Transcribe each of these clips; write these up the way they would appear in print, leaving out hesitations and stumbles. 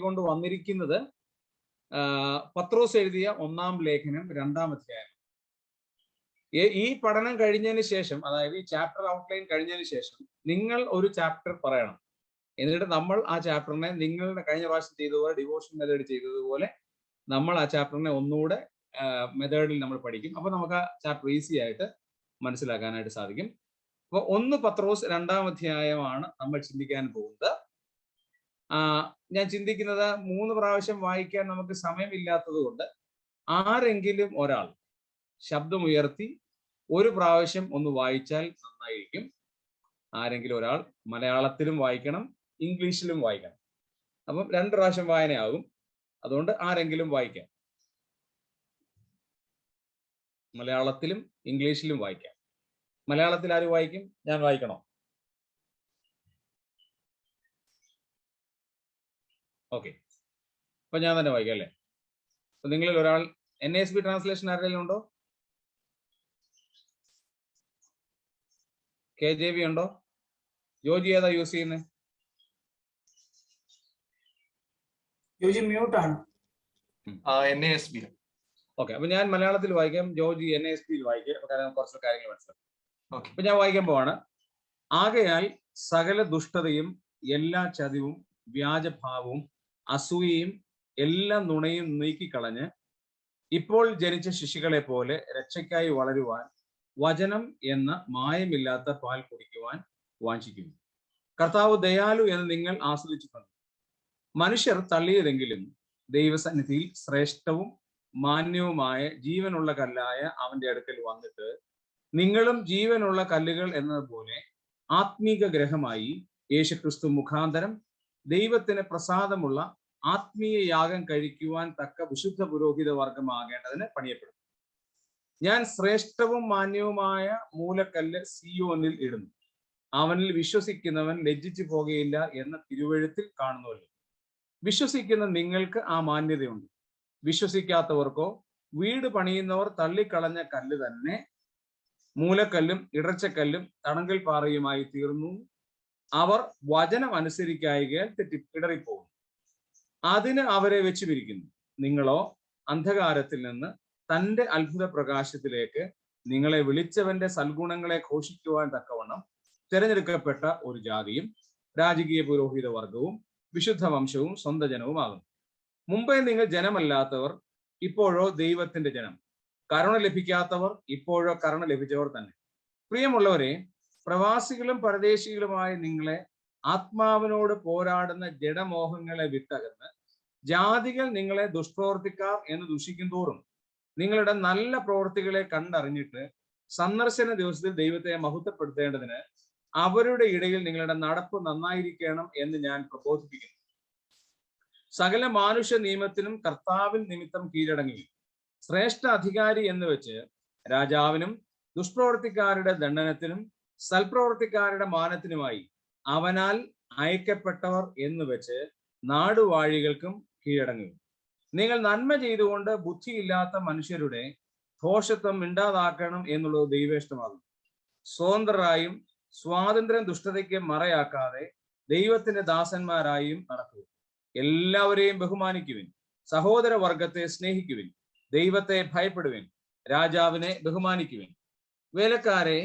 കൊണ്ട് വന്നിരിക്കുന്നത് പത്രോസ് എഴുതിയ 1-ാം ലേഖനം 2-ാം അധ്യായം. ഈ പഠനം കഴിഞ്ഞതിന് ശേഷം, അതായത് ഈ ചാപ്റ്റർ ഔട്ട്ലൈൻ കഴിഞ്ഞതിന് ശേഷം നിങ്ങൾ ഒരു ചാപ്റ്റർ പറയണം. എന്നിട്ട് നമ്മൾ ആ ചാപ്റ്ററിനെ നിങ്ങളുടെ കഴിഞ്ഞ പ്രാവശ്യം ചെയ്തതുപോലെ, ഡിവോഷൻ മെത്തേഡ് ചെയ്തതുപോലെ നമ്മൾ ആ ചാപ്റ്ററിനെ ഒന്നുകൂടെ മെത്തേഡിൽ നമ്മൾ പഠിക്കും. അപ്പൊ നമുക്ക് ആ ചാപ്റ്റർ ഈസി ആയിട്ട് മനസ്സിലാക്കാനായിട്ട് സാധിക്കും. അപ്പൊ 1 പത്രോസ് 2-ാം അധ്യായമാണ് നമ്മൾ ചിന്തിക്കാൻ പോകുന്നത്. ഞാൻ ചിന്തിക്കുന്നത് 3 പ്രാവശ്യം വായിക്കാൻ നമുക്ക് സമയമില്ലാത്തത് കൊണ്ട് ആരെങ്കിലും ഒരാൾ ശബ്ദമുയർത്തി 1 പ്രാവശ്യം ഒന്ന് വായിച്ചാൽ നന്നായിരിക്കും. ആരെങ്കിലും ഒരാൾ മലയാളത്തിലും വായിക്കണം, ഇംഗ്ലീഷിലും വായിക്കണം. അപ്പം 2 പ്രാവശ്യം വായനയാകും. അതുകൊണ്ട് ആരെങ്കിലും വായിക്കാം. മലയാളത്തിലും ഇംഗ്ലീഷിലും വായിക്കാം. മലയാളത്തിൽ ആര് വായിക്കും? ഞാൻ വായിക്കണോ? ഓക്കെ, അപ്പൊ ഞാൻ തന്നെ വായിക്കാം അല്ലേ? അപ്പൊ നിങ്ങളിൽ ഒരാൾ NASB ട്രാൻസ്ലേഷൻ ആരെങ്കിലും ഉണ്ടോ? KJV ഉണ്ടോ? ജോജി ഏതാ യൂസ് ചെയ്യുന്നത്? NASB. ഓക്കെ, അപ്പൊ ഞാൻ മലയാളത്തിൽ വായിക്കാം, ജോജി NASB വായിക്കാം. കുറച്ച് കാര്യങ്ങൾ മനസ്സിലാക്കും. അപ്പൊ ഞാൻ വായിക്കാൻ പോവാണ്. ആകയാൽ സകല ദുഷ്ടതയും എല്ലാ ചതിവും വ്യാജഭാവവും അസൂയയും എല്ലാ നുണയും നീക്കിക്കളഞ്ഞ് ഇപ്പോൾ ജനിച്ച ശിശുക്കളെ പോലെ രക്ഷയ്ക്കായി വളരുവാൻ വചനം എന്ന മായമില്ലാത്ത പാൽ കുടിക്കുവാൻ വാഞ്ചിക്കുന്നു. കർത്താവ് ദയാലു എന്ന് നിങ്ങൾ ആസ്വദിച്ചിട്ടുണ്ട്. മനുഷ്യർ തള്ളിയതെങ്കിലും ദൈവസന്നിധിയിൽ ശ്രേഷ്ഠവും മാന്യവുമായ ജീവനുള്ള കല്ലായ അവന്റെ അടുക്കൽ വന്നിട്ട് നിങ്ങളും ജീവനുള്ള കല്ലുകൾ എന്നതുപോലെ ആത്മീക ഗ്രഹമായി യേശുക്രിസ്തു മുഖാന്തരം ദൈവത്തിന് പ്രസാദമുള്ള ആത്മീയ യാഗം കഴിക്കുവാൻ തക്ക വിശുദ്ധ പുരോഹിത വർഗമാകേണ്ടതിന് പണിയപ്പെടും. ഞാൻ ശ്രേഷ്ഠവും മാന്യവുമായ മൂലക്കല്ല് സിയോനിൽ ഇടുന്നു, അവനിൽ വിശ്വസിക്കുന്നവൻ ലജ്ജിച്ചു പോകുകയില്ല എന്ന തിരുവെഴുത്തിൽ കാണുന്നുവല്ലോ. വിശ്വസിക്കുന്ന നിങ്ങൾക്ക് ആ മാന്യതയുണ്ട്. വിശ്വസിക്കാത്തവർക്കോ വീട് പണിയുന്നവർ തള്ളിക്കളഞ്ഞ കല്ല് തന്നെ മൂലക്കല്ലും ഇടർച്ചക്കല്ലും തടങ്കൽ പാറയുമായി തീർന്നു. അവർ വചനം അനുസരിക്കായികയാൽ ഇടറിപ്പോകുന്നു. അതിന് അവരെ വെച്ച് പിരിക്കുന്നു. നിങ്ങളോ അന്ധകാരത്തിൽ നിന്ന് തന്റെ അത്ഭുത പ്രകാശത്തിലേക്ക് നിങ്ങളെ വിളിച്ചവന്റെ സൽഗുണങ്ങളെ ഘോഷിക്കുവാൻ തക്കവണ്ണം തിരഞ്ഞെടുക്കപ്പെട്ട ഒരു ജാതിയും രാജകീയ പുരോഹിത വർഗവും വിശുദ്ധ വംശവും സ്വന്തം ജനവുമാകുന്നു. മുമ്പേ നിങ്ങൾ ജനമല്ലാത്തവർ, ഇപ്പോഴോ ദൈവത്തിന്റെ ജനം. കരുണ ലഭിക്കാത്തവർ, ഇപ്പോഴോ കരുണ ലഭിച്ചവർ തന്നെ. പ്രിയമുള്ളവരെ, പ്രവാസികളും പരദേശികളുമായ നിങ്ങളെ ആത്മാവിനോട് പോരാടുന്ന ജഡമോഹങ്ങളെ വിട്ടകന്ന് ജാതികൾ നിങ്ങളെ ദുഷ്പ്രവർത്തിക്കാർ എന്ന് ദുഷിക്കും തോറും നിങ്ങളുടെ നല്ല പ്രവൃത്തികളെ കണ്ടറിഞ്ഞിട്ട് സന്ദർശന ദിവസത്തിൽ ദൈവത്തെ മഹത്വപ്പെടുത്തേണ്ടതിന് അവരുടെ ഇടയിൽ നിങ്ങളുടെ നടപ്പ് നന്നായിരിക്കണം എന്ന് ഞാൻ പ്രബോധിപ്പിക്കുന്നു. സകല മാനുഷ്യ നിയമത്തിനും കർത്താവിൻ നിമിത്തം കീഴടങ്ങുകയും ശ്രേഷ്ഠ അധികാരി എന്ന് വെച്ച് രാജാവിനും ദുഷ്പ്രവർത്തിക്കാരുടെ ദണ്ഡനത്തിനും സൽപ്രവർത്തിക്കാരുടെ മാനത്തിനുമായി അവനാൽ അയക്കപ്പെട്ടവർ എന്ന് വെച്ച് നാടുവാഴികൾക്കും കീഴടങ്ങുകയും നിങ്ങൾ നന്മ ചെയ്തുകൊണ്ട് ബുദ്ധിയില്ലാത്ത മനുഷ്യരുടെ ഭോഷത്വം മിണ്ടാതാക്കണം എന്നുള്ളത് ദൈവേഷ്ടമാകും. സ്വതന്ത്രരായും സ്വാതന്ത്ര്യം ദുഷ്ടതയ്ക്ക് മറയാക്കാതെ ദൈവത്തിന്റെ ദാസന്മാരായും നടക്കുക. എല്ലാവരെയും ബഹുമാനിക്കുവിൻ, സഹോദര വർഗത്തെ സ്നേഹിക്കുവിൻ, ദൈവത്തെ ഭയപ്പെടുവിൻ, രാജാവിനെ ബഹുമാനിക്കുവിൻ. വേലക്കാരെ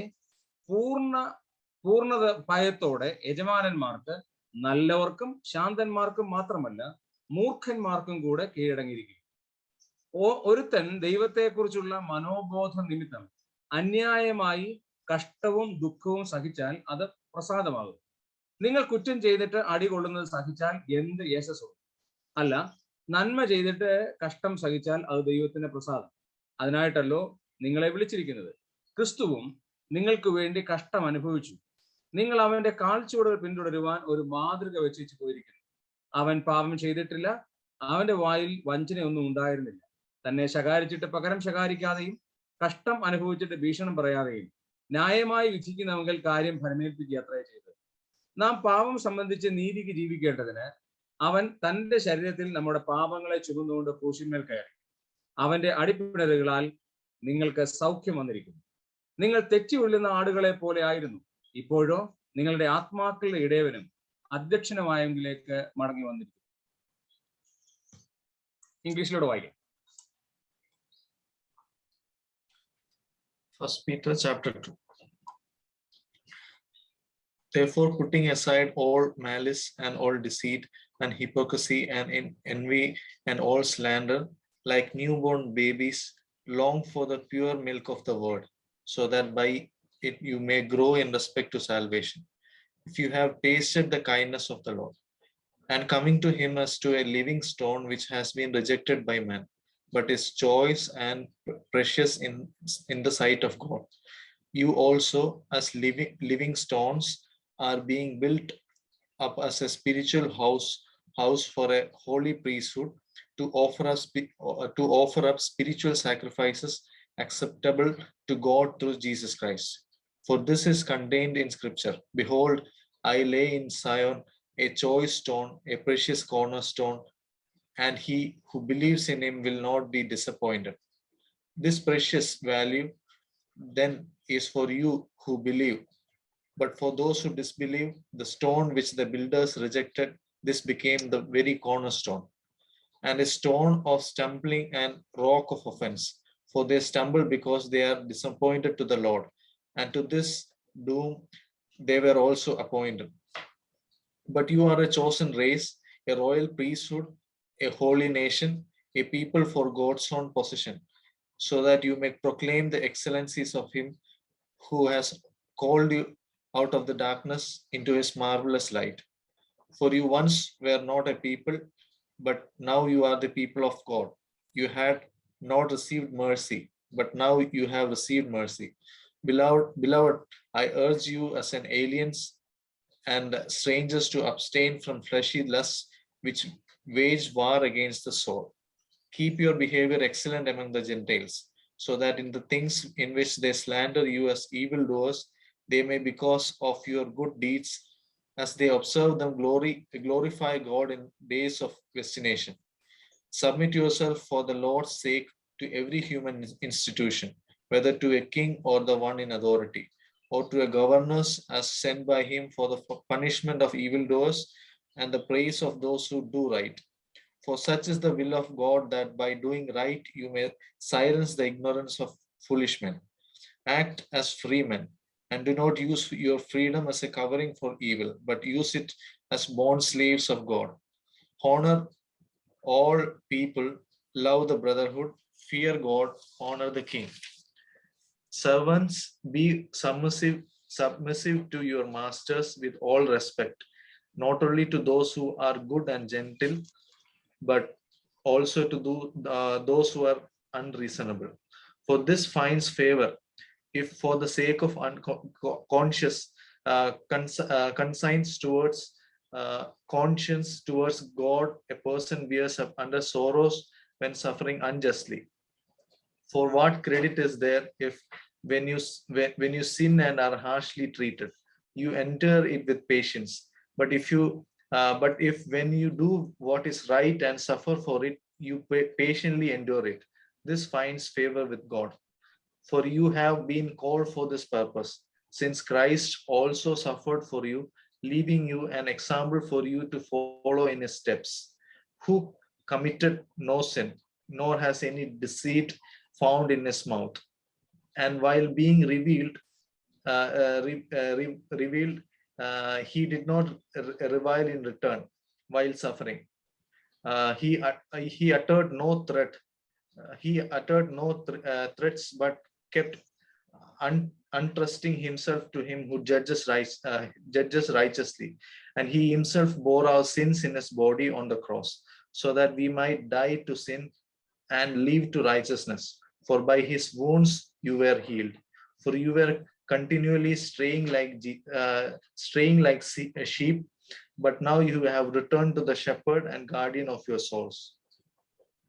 പൂർണ്ണത ഭയത്തോടെ യജമാനന്മാർക്ക്, നല്ലവർക്കും ശാന്തന്മാർക്കും മാത്രമല്ല മൂർഖന്മാർക്കും കൂടെ കീഴടങ്ങിയിരിക്കും. ഒരുത്തൻ ദൈവത്തെക്കുറിച്ചുള്ള മനോബോധ നിമിത്തം അന്യായമായി കഷ്ടവും ദുഃഖവും സഹിച്ചാൽ അത് പ്രസാദമാകും. നിങ്ങൾ കുറ്റം ചെയ്തിട്ട് അടികൊള്ളുന്നത് സഹിച്ചാൽ എന്ത് യശസ്സും അല്ല, നന്മ ചെയ്തിട്ട് കഷ്ടം സഹിച്ചാൽ അത് ദൈവത്തിന്റെ പ്രസാദം. അതിനായിട്ടല്ലോ നിങ്ങളെ വിളിച്ചിരിക്കുന്നത്. ക്രിസ്തുവും നിങ്ങൾക്ക് വേണ്ടി കഷ്ടം അനുഭവിച്ചു. നിങ്ങൾ അവന്റെ കാൽച്ചുവടുകൾ പിന്തുടരുവാൻ ഒരു മാതൃക വെച്ചു പോയിരിക്കുന്നു. അവൻ പാപം ചെയ്തിട്ടില്ല, അവന്റെ വായിൽ വഞ്ചനയൊന്നും ഉണ്ടായിരുന്നില്ല. തന്നെ ശകാരിച്ചിട്ട് പകരം ശകാരിക്കാതെയും കഷ്ടം അനുഭവിച്ചിട്ട് ഭീഷണം പറയാതെയും ന്യായമായി വിധിക്കുന്നവങ്കിൽ കാര്യം ഫലമേൽപ്പിക്കുക അത്രേ ചെയ്തത്. നാം പാപം സംബന്ധിച്ച് നീതിക്ക് ജീവിക്കേണ്ടതിന് അവൻ തന്റെ ശരീരത്തിൽ നമ്മുടെ പാപങ്ങളെ ചുമന്നുകൊണ്ട് ക്രൂശിന്മേൽ കയറി. അവന്റെ അടിപ്പിണരുകളാൽ നിങ്ങൾക്ക് സൗഖ്യം വന്നിരിക്കുന്നു. നിങ്ങൾ തെറ്റി ഉള്ളുന്ന ആടുകളെ പോലെ ആയിരുന്നു. ഇപ്പോഴോ നിങ്ങളുടെ ആത്മാക്കളുടെ ഇടയവനും അധ്യക്ഷനുമായെങ്കിലേക്ക് മടങ്ങി വന്നിരിക്കുന്നു. ഇംഗ്ലീഷിലൂടെ വായിക്കാം. 1 Peter chapter 2. Therefore, putting aside all malice and all deceit and hypocrisy and envy and all slander, like newborn babies, long for the pure milk of the word, so that by it you may grow in respect to salvation, if you have tasted the kindness of the Lord. And coming to him as to a living stone which has been rejected by man, but is choice and precious in the sight of God. You also, as living stones, are being built up as a spiritual house for a holy priesthood, to offer up spiritual sacrifices acceptable to God through Jesus Christ. For this is contained in Scripture: Behold, I lay in Zion a choice stone, a precious cornerstone, and he who believes in him will not be disappointed. This precious value then is for you who believe. But for those who disbelieve, the stone which the builders rejected, this became the very cornerstone, and a stone of stumbling and rock of offense. For they stumble because they are disappointed to the Lord, and to this doom they were also appointed. But you are a chosen race, a royal priesthood, a holy nation, a people for God's own possession, so that you may proclaim the excellencies of him who has called you out of the darkness into his marvelous light. For you once were not a people, but now you are the people of God. You had not received mercy, but now you have received mercy. Beloved, I urge you as an aliens and strangers to abstain from fleshy lusts which wage war against the soul. Keep your behavior excellent among the Gentiles, so that in the things in which they slander you as evildoers, they may, because of your good deeds, as they observe them, glorify God in days of destination. Submit yourself for the Lord's sake to every human institution, whether to a king or the one in authority, or to a governors as sent by him for the punishment of evildoers and the praise of those who do right. For such is the will of God, that by doing right you may silence the ignorance of foolish men. Act as free men, and do not use your freedom as a covering for evil, but use it as bond slaves of God. Honor all people, love the brotherhood, fear God, honor the king. Servants, be submissive to your masters with all respect, not only to those who are good and gentle, but also to those who are unreasonable. For this finds favor, if for the sake of conscience towards God, a person bears up under sorrows when suffering unjustly. For what credit is there if when you sin and are harshly treated, you endure it with patience? But if when you do what is right and suffer for it, you patiently endure it, this finds favor with God. For you have been called for this purpose, since Christ also suffered for you, leaving you an example for you to follow in his steps, who committed no sin, nor has any deceit found in his mouth. And while being revealed, he did not revile in return while suffering. He uttered no threat. He uttered no threats, but kept untrusting himself to him who judges righteously. And he himself bore our sins in his body on the cross, so that we might die to sin and live to righteousness. For by his wounds you were healed. For you were continually straying like sheep, but now you have returned to the shepherd and guardian of your souls.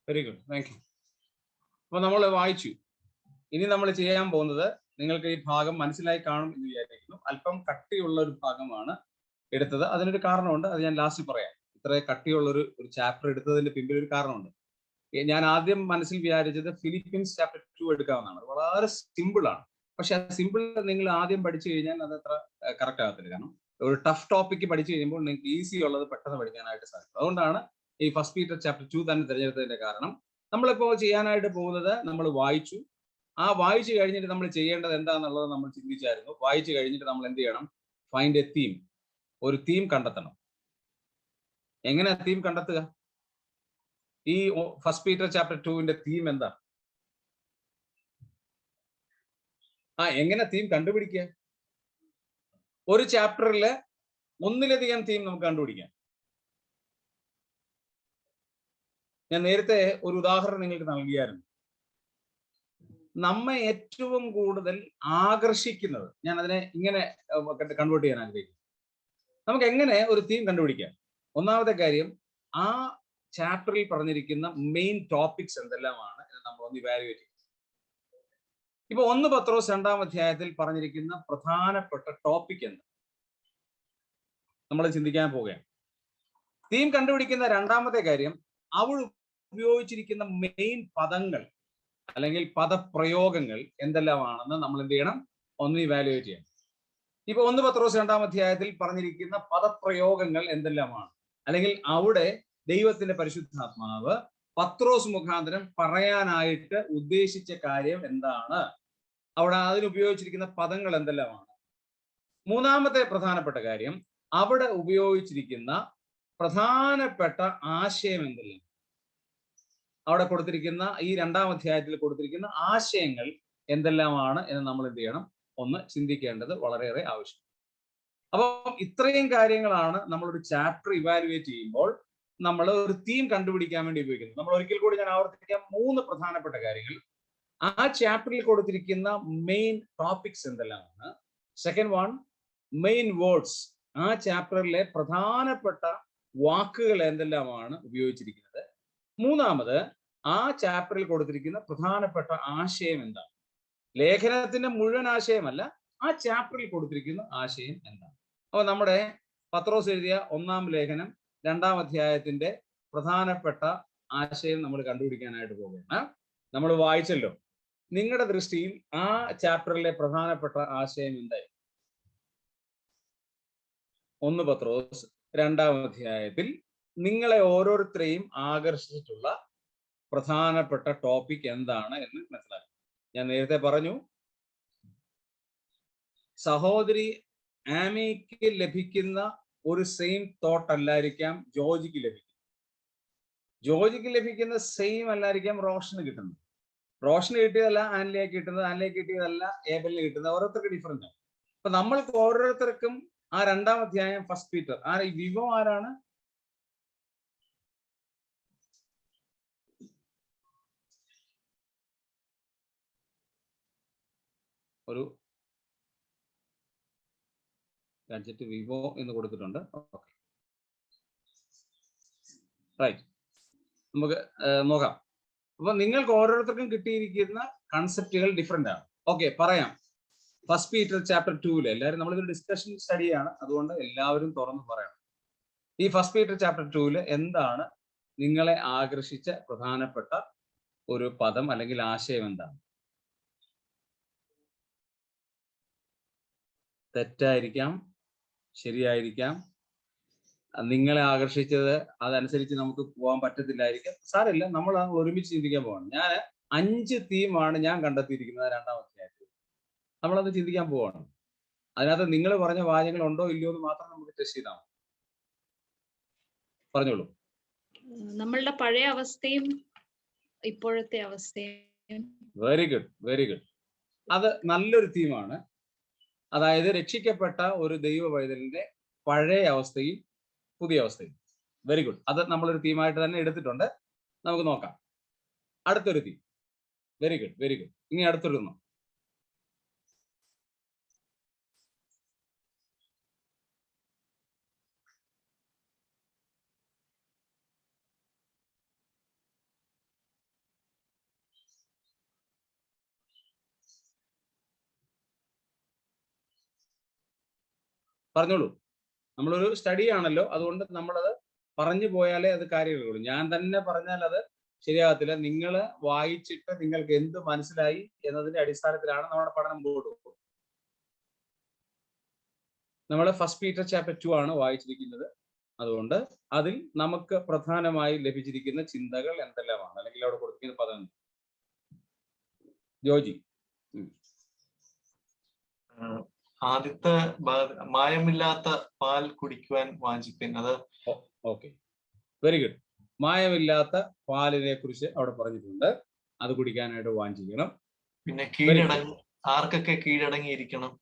Very good, thank you. അപ്പോൾ നമ്മൾ വായിച്ചു. ഇനി നമ്മൾ ചെയ്യാൻ പോകുന്നത്, നിങ്ങൾക്ക് ഈ ഭാഗം മനസ്സിലായി കാണും എന്ന് വിചാരിക്കുന്നു. അല്പം കട്ടിയുള്ള ഒരു ഭാഗമാണ് എടുത്തത്. അതിനൊരു കാരണമുണ്ട്, അത് ഞാൻ ലാസ്റ്റ് പറയാം. ഇത്ര കട്ടിയുള്ള ഒരു ചാപ്റ്റർ എടുത്തതിന്റെ പിന്നിൽ ഒരു കാരണമുണ്ട്. ഞാൻ ആദ്യം മനസ്സിൽ വിചാരിച്ചത് ഫിലിപ്പീൻസ് ചാപ്റ്റർ 2 എടുക്കാവുന്നതാണ്. വളരെ സിമ്പിൾ ആണ്. പക്ഷെ ആ സിമ്പിൾ നിങ്ങൾ ആദ്യം പഠിച്ചു കഴിഞ്ഞാൽ അത് അത്ര കറക്റ്റ് ആകത്തില്ല. കാരണം ഒരു ടഫ് ടോപ്പിക്ക് പഠിച്ചു കഴിയുമ്പോൾ നിങ്ങൾക്ക് ഈസി ഉള്ളത് പെട്ടെന്ന് പഠിക്കാനായിട്ട് സാധിക്കും. അതുകൊണ്ടാണ് ഈ ഫസ്റ്റ് പീറ്റർ ചാപ്റ്റർ 2 തന്നെ തിരഞ്ഞെടുത്തതിന്റെ കാരണം, നമ്മളിപ്പോൾ ചെയ്യാനായിട്ട് പോകുന്നത് നമ്മൾ വായിച്ചു. ആ വായിച്ചു കഴിഞ്ഞിട്ട് നമ്മൾ ചെയ്യേണ്ടത് എന്താണെന്നുള്ളത് നമ്മൾ ചിന്തിച്ചായിരുന്നു. വായിച്ചു കഴിഞ്ഞിട്ട് നമ്മൾ എന്ത് ചെയ്യണം? Find A theme. ഒരു തീം കണ്ടെത്തണം. എങ്ങനെ തീം കണ്ടെത്തുക? ഈ ഫസ്റ്റ് പീറ്റർ ചാപ്റ്റർ 2 തീം എന്താ? എങ്ങനെ തീം കണ്ടുപിടിക്കുക? ഒരു ചാപ്റ്ററില് ഒന്നിലധികം തീം നമുക്ക് കണ്ടുപിടിക്കാം. ഞാൻ നേരത്തെ ഒരു ഉദാഹരണം നിങ്ങൾക്ക് നൽകിയായിരുന്നു. നമ്മെ ഏറ്റവും കൂടുതൽ ആകർഷിക്കുന്നത്, ഞാൻ അതിനെ ഇങ്ങനെ കൺവേർട്ട് ചെയ്യാൻ ആഗ്രഹിക്കുന്നു. നമുക്ക് എങ്ങനെ ഒരു തീം കണ്ടുപിടിക്കാം? ഒന്നാമത്തെ കാര്യം, ആ ചാപ്റ്ററിൽ പറഞ്ഞിരിക്കുന്ന മെയിൻ ടോപ്പിക്സ് എന്തെല്ലാമാണ് എന്ന് നമ്മൾ ഒന്ന് ഇവാലുവേറ്റ് ചെയ്യും. ഇപ്പൊ 1 പത്രോസ് 2-ാം അധ്യായത്തിൽ പറഞ്ഞിരിക്കുന്ന പ്രധാനപ്പെട്ട ടോപ്പിക് എന്താ? നമ്മൾ ചിന്തിക്കാൻ പോവുകയാണ്. തീം കണ്ടുപിടിക്കുന്ന രണ്ടാമത്തെ കാര്യം, അവിടെ ഉപയോഗിച്ചിരിക്കുന്ന മെയിൻ പദങ്ങൾ അല്ലെങ്കിൽ പദപ്രയോഗങ്ങൾ എന്തെല്ലാമാണെന്ന് നമ്മൾ എന്ത് ചെയ്യണം? ഒന്ന് ഇവാലുവേറ്റ് ചെയ്യണം. ഇപ്പൊ 1 പത്രോസ് 2-ാം അധ്യായത്തിൽ പറഞ്ഞിരിക്കുന്ന പദപ്രയോഗങ്ങൾ എന്തെല്ലാമാണ്, അല്ലെങ്കിൽ അവിടെ ദൈവത്തിന്റെ പരിശുദ്ധാത്മാവ് പത്രോസ് മുഖാന്തരം പറയാനായിട്ട് ഉദ്ദേശിച്ച കാര്യം എന്താണ്, അവിടെ അതിനുപയോഗിച്ചിരിക്കുന്ന പദങ്ങൾ എന്തെല്ലാമാണ്. മൂന്നാമത്തെ പ്രധാനപ്പെട്ട കാര്യം, അവിടെ ഉപയോഗിച്ചിരിക്കുന്ന പ്രധാനപ്പെട്ട ആശയം എന്തെല്ലാം, അവിടെ കൊടുത്തിരിക്കുന്ന ഈ 2-ാം അധ്യായത്തിൽ കൊടുത്തിരിക്കുന്ന ആശയങ്ങൾ എന്തെല്ലാമാണ് എന്ന് നമ്മൾ എന്ത് ചെയ്യണം? ഒന്ന് ചിന്തിക്കേണ്ടത് വളരെയേറെ ആവശ്യം. അപ്പം ഇത്രയും കാര്യങ്ങളാണ് നമ്മളൊരു ചാപ്റ്റർ ഇവാലുവേറ്റ് ചെയ്യുമ്പോൾ നമ്മൾ ഒരു തീം കണ്ടുപിടിക്കാൻ വേണ്ടി ഉപയോഗിക്കുന്നത്. നമ്മൾ ഒരിക്കൽ കൂടി ഞാൻ ആവർത്തിക്കാം, 3 പ്രധാനപ്പെട്ട കാര്യങ്ങൾ. ആ ചാപ്റ്ററിൽ കൊടുത്തിരിക്കുന്ന മെയിൻ ടോപ്പിക്സ് എന്തെല്ലാമാണ്. സെക്കൻഡ് വൺ, മെയിൻ വേർഡ്സ്, ആ ചാപ്റ്ററിലെ പ്രധാനപ്പെട്ട വാക്കുകൾ എന്തെല്ലാമാണ് ഉപയോഗിച്ചിരിക്കുന്നത്. മൂന്നാമത്, ആ ചാപ്റ്ററിൽ കൊടുത്തിരിക്കുന്ന പ്രധാനപ്പെട്ട ആശയം എന്താണ്. ലേഖനത്തിന്റെ മുഴുവൻ ആശയമല്ല, ആ ചാപ്റ്ററിൽ കൊടുത്തിരിക്കുന്ന ആശയം എന്താണ്. അപ്പൊ നമ്മുടെ പത്രോസ് എഴുതിയ 1-ാം ലേഖനം 2-ാം അധ്യായത്തിന്റെ പ്രധാനപ്പെട്ട ആശയം നമ്മൾ കണ്ടുപിടിക്കാനായിട്ട് പോവുകയാണ്. നമ്മൾ വായിച്ചല്ലോ. നിങ്ങളുടെ ദൃഷ്ടിയിൽ ആ ചാപ്റ്ററിലെ പ്രധാനപ്പെട്ട ആശയം എന്തായി? 1 പത്രോസ് 2-ാം അധ്യായത്തിൽ നിങ്ങളെ ഓരോരുത്തരെയും ആകർഷിച്ചിട്ടുള്ള പ്രധാനപ്പെട്ട ടോപ്പിക് എന്താണ് എന്ന് മനസ്സിലാക്കി. ഞാൻ നേരത്തെ പറഞ്ഞു, സഹോദരി ആമിക്ക് ലഭിക്കുന്ന ഒരു സെയിം തോട്ട് അല്ലായിരിക്കാം ജോജിക്ക് ലഭിക്കുന്നത്. ജോജിക്ക് ലഭിക്കുന്ന സെയിം അല്ലായിരിക്കാം റോഷന് കിട്ടുന്നത്. റോഷന് കിട്ടിയതല്ല ആനിലേക്ക് കിട്ടുന്നത്, ആനിലേക്ക് കിട്ടിയതല്ല ഏബലിന് കിട്ടുന്നത്. ഓരോരുത്തർക്ക് ഡിഫറൻറ്റ് ആണ്. അപ്പൊ നമ്മൾക്ക് ഓരോരുത്തർക്കും ആ 2-ാം അധ്യായം ഫസ്റ്റ് പീറ്റർ, ഈ വിവോ ആരാണ്? ഒരു ഗാഡ്ജറ്റ് വിവോ എന്ന് കൊടുത്തിട്ടുണ്ട്. ഓക്കെ, റൈറ്റ്, നമുക്ക് നോക്കാം. അപ്പൊ നിങ്ങൾക്ക് ഓരോരുത്തർക്കും കിട്ടിയിരിക്കുന്ന കൺസെപ്റ്റുകൾ ഡിഫറെന്റ് ആണ്. ഓക്കെ, പറയാം. ഫസ്റ്റ് പീറ്റർ ചാപ്റ്റർ 2-ല് എല്ലാവരും, നമ്മളിതൊരു ഡിസ്കഷൻ സ്റ്റഡിയാണ്, അതുകൊണ്ട് എല്ലാവരും തുറന്ന് പറയണം. ഈ ഫസ്റ്റ് പീറ്റർ ചാപ്റ്റർ 2-ല് എന്താണ് നിങ്ങളെ ആകർഷിച്ച പ്രധാനപ്പെട്ട ഒരു പദം അല്ലെങ്കിൽ ആശയം എന്താണ്? തെറ്റായിരിക്കാം, ശരിയായിരിക്കാം, നിങ്ങളെ ആകർഷിച്ചത് അതനുസരിച്ച് നമുക്ക് പോകാൻ പറ്റത്തില്ലായിരിക്കും. സാരമില്ല, നമ്മൾ ഒരുമിച്ച് ചിന്തിക്കാൻ പോവാണ്. ഞാൻ 5 തീമാണ് ഞാൻ കണ്ടെത്തിയിരിക്കുന്നത് 2-ാം അധ്യായത്തിൽ. നമ്മളത് ചിന്തിക്കാൻ പോവാണ്. അതിനകത്ത് നിങ്ങൾ പറഞ്ഞ വാചകങ്ങൾ ഉണ്ടോ ഇല്ലയോ എന്ന് മാത്രം നമുക്ക് ടെസ്റ്റ് ചെയ്താൽ മതി. പറഞ്ഞോളൂ. നമ്മളുടെ പഴയ അവസ്ഥയും ഇപ്പോഴത്തെ അവസ്ഥയും. Very good, very good. അത് നല്ലൊരു തീമാണ്. അതായത് രക്ഷിക്കപ്പെട്ട ഒരു ദൈവ പൈതലിന്റെ പഴയ അവസ്ഥയും പുതിയ അവസ്ഥയും. Very good. അത് നമ്മളൊരു തീമായിട്ട് തന്നെ എടുത്തിട്ടുണ്ട്. നമുക്ക് നോക്കാം അടുത്തൊരു theme. Very good, very good. ഇനി അടുത്തൊരു പറഞ്ഞോളൂ. നമ്മളൊരു സ്റ്റഡി ആണല്ലോ, അതുകൊണ്ട് നമ്മളത് പറഞ്ഞു പോയാലേ അത് കാര്യമുള്ളൂ. ഞാൻ തന്നെ പറഞ്ഞാൽ അത് ശരിയാകത്തില്ല. നിങ്ങൾ വായിച്ചിട്ട് നിങ്ങൾക്ക് എന്ത് മനസ്സിലായി എന്നതിന്റെ അടിസ്ഥാനത്തിലാണ് നമ്മുടെ പഠനം മുമ്പോട്ട് പോകുന്നത്. നമ്മൾ ഫസ്റ്റ് പീറ്റർ ചാപ്റ്റർ 2 ആണ് വായിച്ചിരിക്കുന്നത്. അതുകൊണ്ട് അതിൽ നമുക്ക് പ്രധാനമായി ലഭിച്ചിരിക്കുന്ന ചിന്തകൾ എന്തെല്ലാമാണ്, അല്ലെങ്കിൽ അവിടെ കൊടുത്തിരിക്കുന്ന പദം ജോജി? ആദ്യത്തെ മായമില്ലാത്ത പാൽ കുടിക്കുവാൻ വാഞ്ചിപ്പിൻ. അത് ഓക്കെ, വെരി ഗുഡ്. മായമില്ലാത്ത പാലിനെ കുറിച്ച് അവിടെ പറഞ്ഞിട്ടുണ്ട്, അത് കുടിക്കാനായിട്ട് വാഞ്ചിക്കണം. പിന്നെ ആർക്കൊക്കെ കീഴടങ്ങിയിരിക്കണം?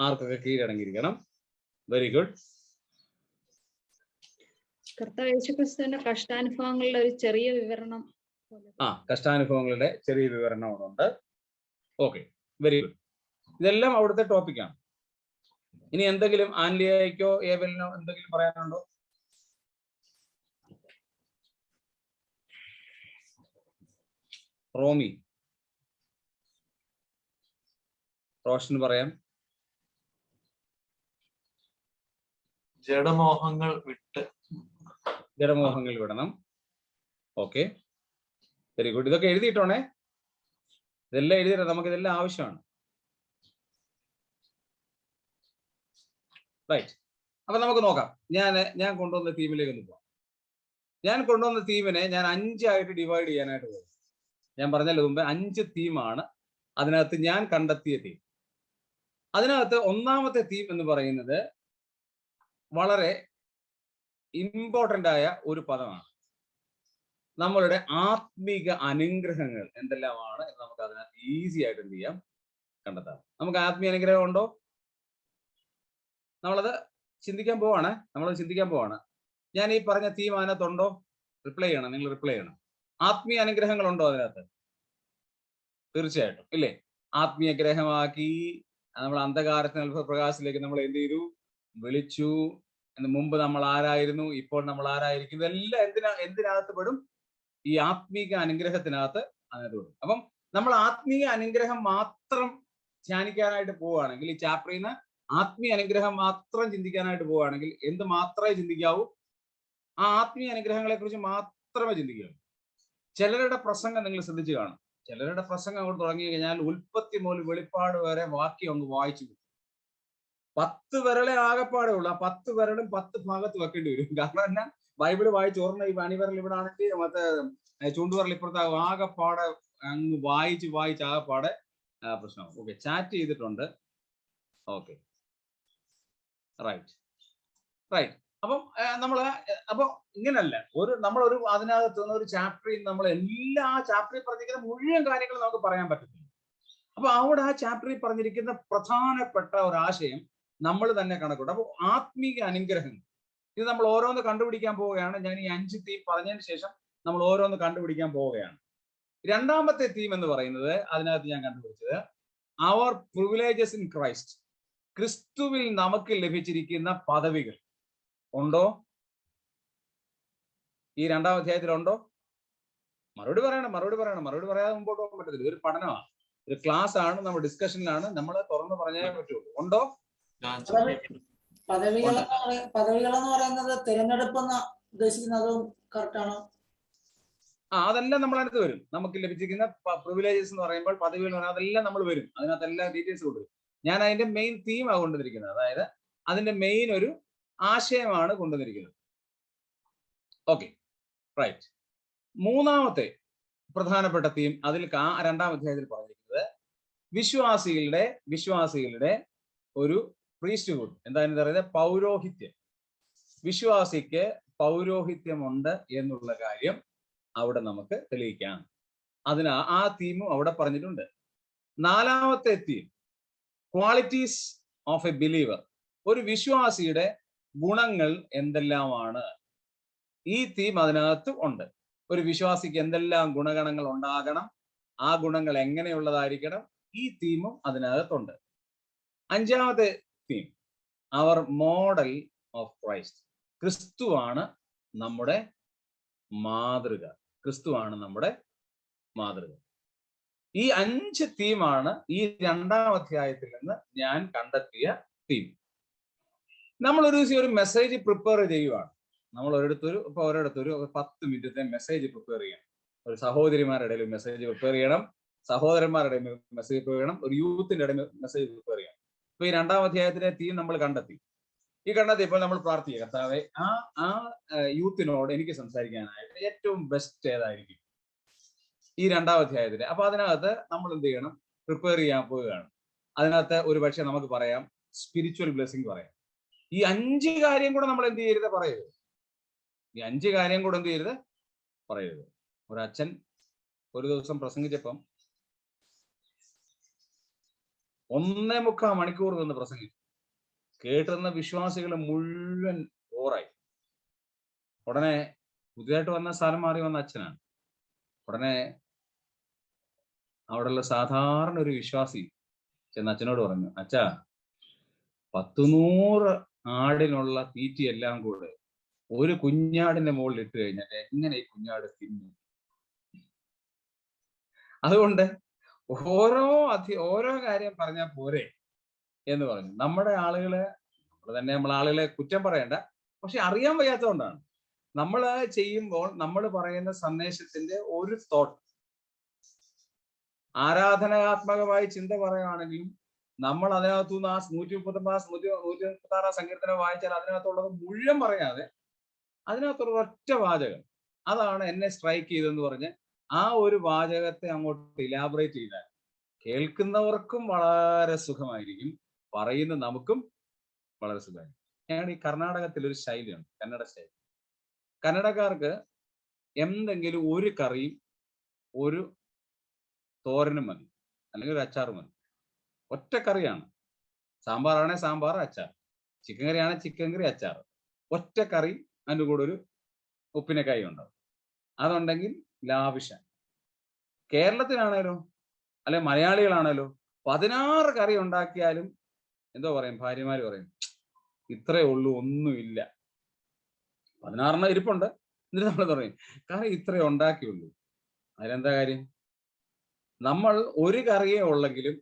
ആർക്കൊക്കെ കീഴടങ്ങിയിരിക്കണം. Very good. കർത്താവ് യേശുക്രിസ്തുവിന്റെ കഷ്ടാനുഭവങ്ങളുടെ ഒരു ചെറിയ വിവരണം. കഷ്ടാനുഭവങ്ങളുടെ ചെറിയ വിവരണം ഉണ്ട്. Okay, very good. ഇതെല്ലാം അവിടുത്തെ ടോപ്പിക്കാണ്. ഇനി എന്തെങ്കിലും ആൻലിയയ്ക്കോ ഏവലിനോ എന്തെങ്കിലും പറയാനുണ്ടോ? റോമി, റോഷൻ പറയാം. ജഡമോഹങ്ങൾ വിടണം. Okay, very good. ഇതൊക്കെ എഴുതിയിട്ടോണേ, ഇതെല്ലാം എഴുതിയിട്ട് നമുക്കിതെല്ലാം ആവശ്യമാണ്. റൈറ്റ്. അപ്പൊ നമുക്ക് നോക്കാം. ഞാൻ കൊണ്ടുവന്ന തീമിലേക്ക് ഒന്ന് പോവാം. ഞാൻ കൊണ്ടുവന്ന തീമിനെ ഞാൻ 5 ആയിട്ട് ഡിവൈഡ് ചെയ്യാനായിട്ട് പോകും. ഞാൻ പറഞ്ഞതിന് മുമ്പ് 5 തീമാണ് അതിനകത്ത് ഞാൻ കണ്ടെത്തിയ തീം. അതിനകത്ത് ഒന്നാമത്തെ തീം എന്ന് പറയുന്നത് വളരെ ഇമ്പോർട്ടൻ്റ് ആയ ഒരു പദമാണ്. നമ്മളുടെ ആത്മീക അനുഗ്രഹങ്ങൾ എന്തെല്ലാമാണ് എന്ന് നമുക്ക് അതിനകത്ത് ഈസി ആയിട്ട് എന്ത് ചെയ്യാം, കണ്ടെത്താം. നമുക്ക് ആത്മീയ അനുഗ്രഹം ഉണ്ടോ? നമ്മളത് ചിന്തിക്കാൻ പോവാണ്. ഞാൻ ഈ പറഞ്ഞ തീം അതിനകത്തുണ്ടോ? റിപ്ലൈ ചെയ്യണം, നിങ്ങൾ റിപ്ലൈ ചെയ്യണം. ആത്മീയ അനുഗ്രഹങ്ങൾ ഉണ്ടോ അതിനകത്ത്? തീർച്ചയായിട്ടും ഇല്ലേ? ആത്മീയ ഗ്രഹമാക്കി നമ്മൾ അന്ധകാരത്തിന് അത്ഭുതപ്രകാശത്തിലേക്ക് നമ്മൾ എന്ത് ചെയ്തു? വിളിച്ചു. മുമ്പ് നമ്മൾ ആരായിരുന്നു, ഇപ്പോൾ നമ്മൾ ആരായിരിക്കും, ഇതെല്ലാം എന്തിനകത്ത് പെടും? ഈ ആത്മീക അനുഗ്രഹത്തിനകത്ത് അതിനകത്ത് പെടും. അപ്പം നമ്മൾ ആത്മീയ അനുഗ്രഹം മാത്രം ധ്യാനിക്കാനായിട്ട് പോവുകയാണെങ്കിൽ, ഈ ചാപ്റ്ററിൽ നിന്ന് ആത്മീയ അനുഗ്രഹം മാത്രം ചിന്തിക്കാനായിട്ട് പോവുകയാണെങ്കിൽ എന്ത് മാത്രമേ ചിന്തിക്കാവൂ? ആ ആത്മീയ അനുഗ്രഹങ്ങളെ കുറിച്ച് മാത്രമേ ചിന്തിക്കാവൂ. ചിലരുടെ പ്രസംഗം നിങ്ങൾ ശ്രദ്ധിച്ചു കാണും. ചിലരുടെ പ്രസംഗം കൊണ്ട് തുടങ്ങി കഴിഞ്ഞാൽ ഉൽപ്പത്തി മുതൽ വെളിപ്പാട് വരെ വാക്യം ഒന്ന് വായിച്ചു. 10 വിരളെ ആകപ്പാടേ ഉള്ളൂ. ആ 10 വിരലും 10 ഭാഗത്ത് വെക്കേണ്ടി വരും. കാരണം എന്നാ, ബൈബിള് വായിച്ച് ഓർമ്മ ഈ അണിവിരൽ ഇവിടെ ആണെങ്കിൽ മറ്റേ ചൂണ്ടുവിരൽ ഇപ്പുറത്തെ ആകപ്പാടെ അങ്ങ് വായിച്ച് ആകപ്പാടെ പ്രശ്നമാവും. ഓക്കെ, ചാറ്റ് ചെയ്തിട്ടുണ്ട്. Okay, right. അപ്പം ഇങ്ങനല്ല, നമ്മളൊരു അതിനകത്ത് ഒരു ചാപ്റ്ററിൽ നമ്മൾ എല്ലാ ചാപ്റ്ററിൽ പറഞ്ഞിരിക്കുന്ന മുഴുവൻ കാര്യങ്ങളും നമുക്ക് പറയാൻ പറ്റത്തില്ല. അപ്പൊ അവിടെ ആ ചാപ്റ്ററിൽ പറഞ്ഞിരിക്കുന്ന പ്രധാനപ്പെട്ട ഒരു ആശയം നമ്മൾ തന്നെ കണക്കൂട്ടും. അപ്പൊ ആത്മീക അനുഗ്രഹങ്ങൾ ഇത് നമ്മൾ ഓരോന്ന് കണ്ടുപിടിക്കാൻ പോവുകയാണ്. ഞാൻ ഈ 5 തീം പറഞ്ഞതിന് ശേഷം നമ്മൾ ഓരോന്ന് കണ്ടുപിടിക്കാൻ പോവുകയാണ്. രണ്ടാമത്തെ തീം എന്ന് പറയുന്നത് അതിനകത്ത് ഞാൻ കണ്ടുപിടിച്ചത് അവർ പ്രിവിലേജസ് ഇൻ ക്രൈസ്റ്റ്. ക്രിസ്തുവിൽ നമുക്ക് ലഭിച്ചിരിക്കുന്ന പദവികൾ ഉണ്ടോ? ഈ 2-ാം അധ്യായത്തിലുണ്ടോ? മറുപടി പറയണം. മറുപടി പറയാതെ മുമ്പോട്ട് പോകാൻ പറ്റത്തില്ല. ഇതൊരു പഠനമാണ്, ഒരു ക്ലാസ് ആണ്, നമ്മൾ ഡിസ്കഷനിലാണ്, നമ്മൾ തുറന്ന് പറഞ്ഞേ പറ്റുള്ളൂ. ഉണ്ടോ? പദവികളെന്ന് പറയുന്നത് തിരഞ്ഞെടുപ്പെന്ന് ഉദ്ദേശിക്കുന്നത് കറക്റ്റ് ആണോ? അതെല്ലാം നമ്മളതിനകത്ത് വരും. നമുക്ക് ലഭിച്ചിരിക്കുന്ന പ്രിവിലേജസ് എന്ന് പറയുമ്പോൾ പദവികൾ അതെല്ലാം നമ്മൾ വരും. അതിനകത്ത് എല്ലാ ഡീറ്റെയിൽസ് കൊടുക്കും. ഞാൻ അതിന്റെ മെയിൻ തീമാണ് കൊണ്ടുവന്നിരിക്കുന്നത്. അതായത് അതിന്റെ മെയിൻ ഒരു ആശയമാണ് കൊണ്ടുവന്നിരിക്കുന്നത്. Okay, right. മൂന്നാമത്തെ പ്രധാനപ്പെട്ട തീം അതിൽ 2-ാം അധ്യായത്തിൽ പറഞ്ഞിരിക്കുന്നത് വിശ്വാസികളുടെ ഒരു പ്രീസ്റ്റ്ഹുഡ്, എന്താണെന്ന് പറയുന്നത്? പൗരോഹിത്യം. വിശ്വാസിക്ക് പൗരോഹിത്യമുണ്ട് എന്നുള്ള കാര്യം അവിടെ നമുക്ക് തെളിയിക്കാം. അതിന് ആ തീമും അവിടെ പറഞ്ഞിട്ടുണ്ട്. 4-ാമത്തെ theme qualities of a believer. ഒരു വിശ്വാസിയുടെ ഗുണങ്ങൾ എന്തെല്ലാമാണ്? ഈ തീം അതിനകത്ത് ഉണ്ട്. ഒരു വിശ്വാസിക്ക് എന്തെല്ലാം ഗുണഗണങ്ങൾ ഉണ്ടാകണം, ആ ഗുണങ്ങൾ എങ്ങനെയുള്ളതായിരിക്കണം, ഈ തീമും അതിനകത്തുണ്ട്. 5-ാമത്തെ theme our model of Christ. ക്രിസ്തുവാണ് നമ്മുടെ മാതൃക. ഈ 5 തീമാണ് ഈ 2-ാം അധ്യായത്തിൽ നിന്ന് ഞാൻ കണ്ടെത്തിയ തീം. നമ്മൾ ഒരു മെസ്സേജ് പ്രിപ്പയർ ചെയ്യുവാണ്. നമ്മൾ ഒരിടത്തൊരു 10 മിനിറ്റത്തെ മെസ്സേജ് പ്രിപ്പയർ ചെയ്യണം. ഒരു സഹോദരിമാരുടെ ഇടയിൽ മെസ്സേജ് പ്രിപ്പയർ ചെയ്യണം, സഹോദരന്മാരുടെ മെസ്സേജ് പ്രിപ്പയർ ചെയ്യണം, ഒരു യൂത്തിന്റെ ഇടയിൽ മെസ്സേജ് പ്രിപ്പയർ ചെയ്യണം. ഇപ്പൊ ഈ 2-ാം അധ്യായത്തിലെ തീം നമ്മൾ കണ്ടെത്തി. ഈ കണ്ടത് ഇപ്പോൾ നമ്മൾ പ്രാർത്ഥിക്കുക, കർത്താവെ ആ യൂത്തിനോട് എനിക്ക് സംസാരിക്കാനായിട്ട് ഏറ്റവും ബെസ്റ്റ് ഏതായിരിക്കും ഈ 2-ാം അധ്യായത്തിൽ. അപ്പൊ അതിനകത്ത് നമ്മൾ എന്ത് ചെയ്യണം? പ്രിപ്പയർ ചെയ്യാൻ പോവുകയാണ്. അതിനകത്ത് ഒരു പക്ഷെ നമുക്ക് പറയാം സ്പിരിച്വൽ ബ്ലെസ്സിങ് പറയാം. ഈ 5 കാര്യം കൂടെ നമ്മൾ എന്ത് ചെയ്യരുത്? പറയരുത്. ഈ 5 കാര്യം കൂടെ എന്ത് ചെയ്യരുത്? പറയരുത്. ഒരു അച്ഛൻ ഒരു ദിവസം പ്രസംഗിച്ചപ്പം 1.25 മണിക്കൂർ നിന്ന് പ്രസംഗിച്ചു. കേട്ടിരുന്ന വിശ്വാസികൾ മുഴുവൻ ബോറായി. ഉടനെ പുതിയതായിട്ട് വന്ന സ്ഥലം മാറി വന്ന അച്ഛനാണ്. ഉടനെ അവിടെയുള്ള സാധാരണ ഒരു വിശ്വാസി ചെന്ന് അച്ഛനോട് പറഞ്ഞു, അച്ഛാ 100 ആടിനുള്ള തീറ്റയെല്ലാം കൂടെ ഒരു കുഞ്ഞാടിന്റെ മുകളിൽ ഇട്ട് കഴിഞ്ഞാൽ എങ്ങനെ ഈ കുഞ്ഞാട് തിന്നും? അതുകൊണ്ട് ഓരോ കാര്യം പറഞ്ഞാൽ പോരെ എന്ന് പറഞ്ഞു. നമ്മളെ ആളുകളെ കുറ്റം പറയണ്ട, പക്ഷെ അറിയാൻ വയ്യാത്തതുകൊണ്ടാണ്. നമ്മൾ ചെയ്യുമ്പോൾ നമ്മൾ പറയുന്ന സന്ദേശത്തിന്റെ ഒരു തോട്ട് ആരാധനാത്മകമായ ചിന്ത പറയുകയാണെങ്കിലും നമ്മൾ അതിനകത്തുനിന്ന് ആ 136 സങ്കീർത്തനം വായിച്ചാൽ അതിനകത്തുള്ളത് മുഴുവൻ പറയാതെ അതിനകത്തുള്ള ഒറ്റ വാചകം, അതാണ് എന്നെ സ്ട്രൈക്ക് ചെയ്തെന്ന് പറഞ്ഞ് ആ ഒരു വാചകത്തെ അങ്ങോട്ട് ഇലാബറേറ്റ് ചെയ്താൽ കേൾക്കുന്നവർക്കും വളരെ സുഖമായിരിക്കും, പറയുന്ന നമുക്കും വളരെ സുഖമായിരിക്കും. ഞങ്ങളുടെ ഈ കർണാടകത്തിൽ ഒരു ശൈലിയുണ്ട്, കന്നഡ ശൈലി. കന്നഡക്കാർക്ക് എന്തെങ്കിലും ഒരു കറിയും ഒരു തോരനും മതി, അല്ലെങ്കിൽ ഒരു അച്ചാറും മതി. ഒറ്റ കറിയാണ്. സാമ്പാറാണെ സാമ്പാർ, അച്ചാർ. ചിക്കൻ കറിയാണെ ചിക്കൻ കറി, അച്ചാർ. ഒറ്റ കറി, അതിൻ്റെ കൂടെ ഒരു ഉപ്പിനക്കായി ഉണ്ടാവും. അതുണ്ടെങ്കിൽ ലാവിഷ. കേരളത്തിലാണേലോ അല്ലെ മലയാളികളാണേലോ 16 കറി ഉണ്ടാക്കിയാലും എന്തോ പറയും, ഭാര്യമാര് പറയും ഇത്രേ ഉള്ളൂ, ഒന്നുമില്ല. 16 ഇരിപ്പുണ്ട്, എന്നിട്ട് നമ്മൾ പറയും കാരണം ഇത്രേ ഉണ്ടാക്കിയുള്ളൂ. അതിലെന്താ കാര്യം? നമ്മൾ ഒരു കറിയേ ഉള്ളെങ്കിലും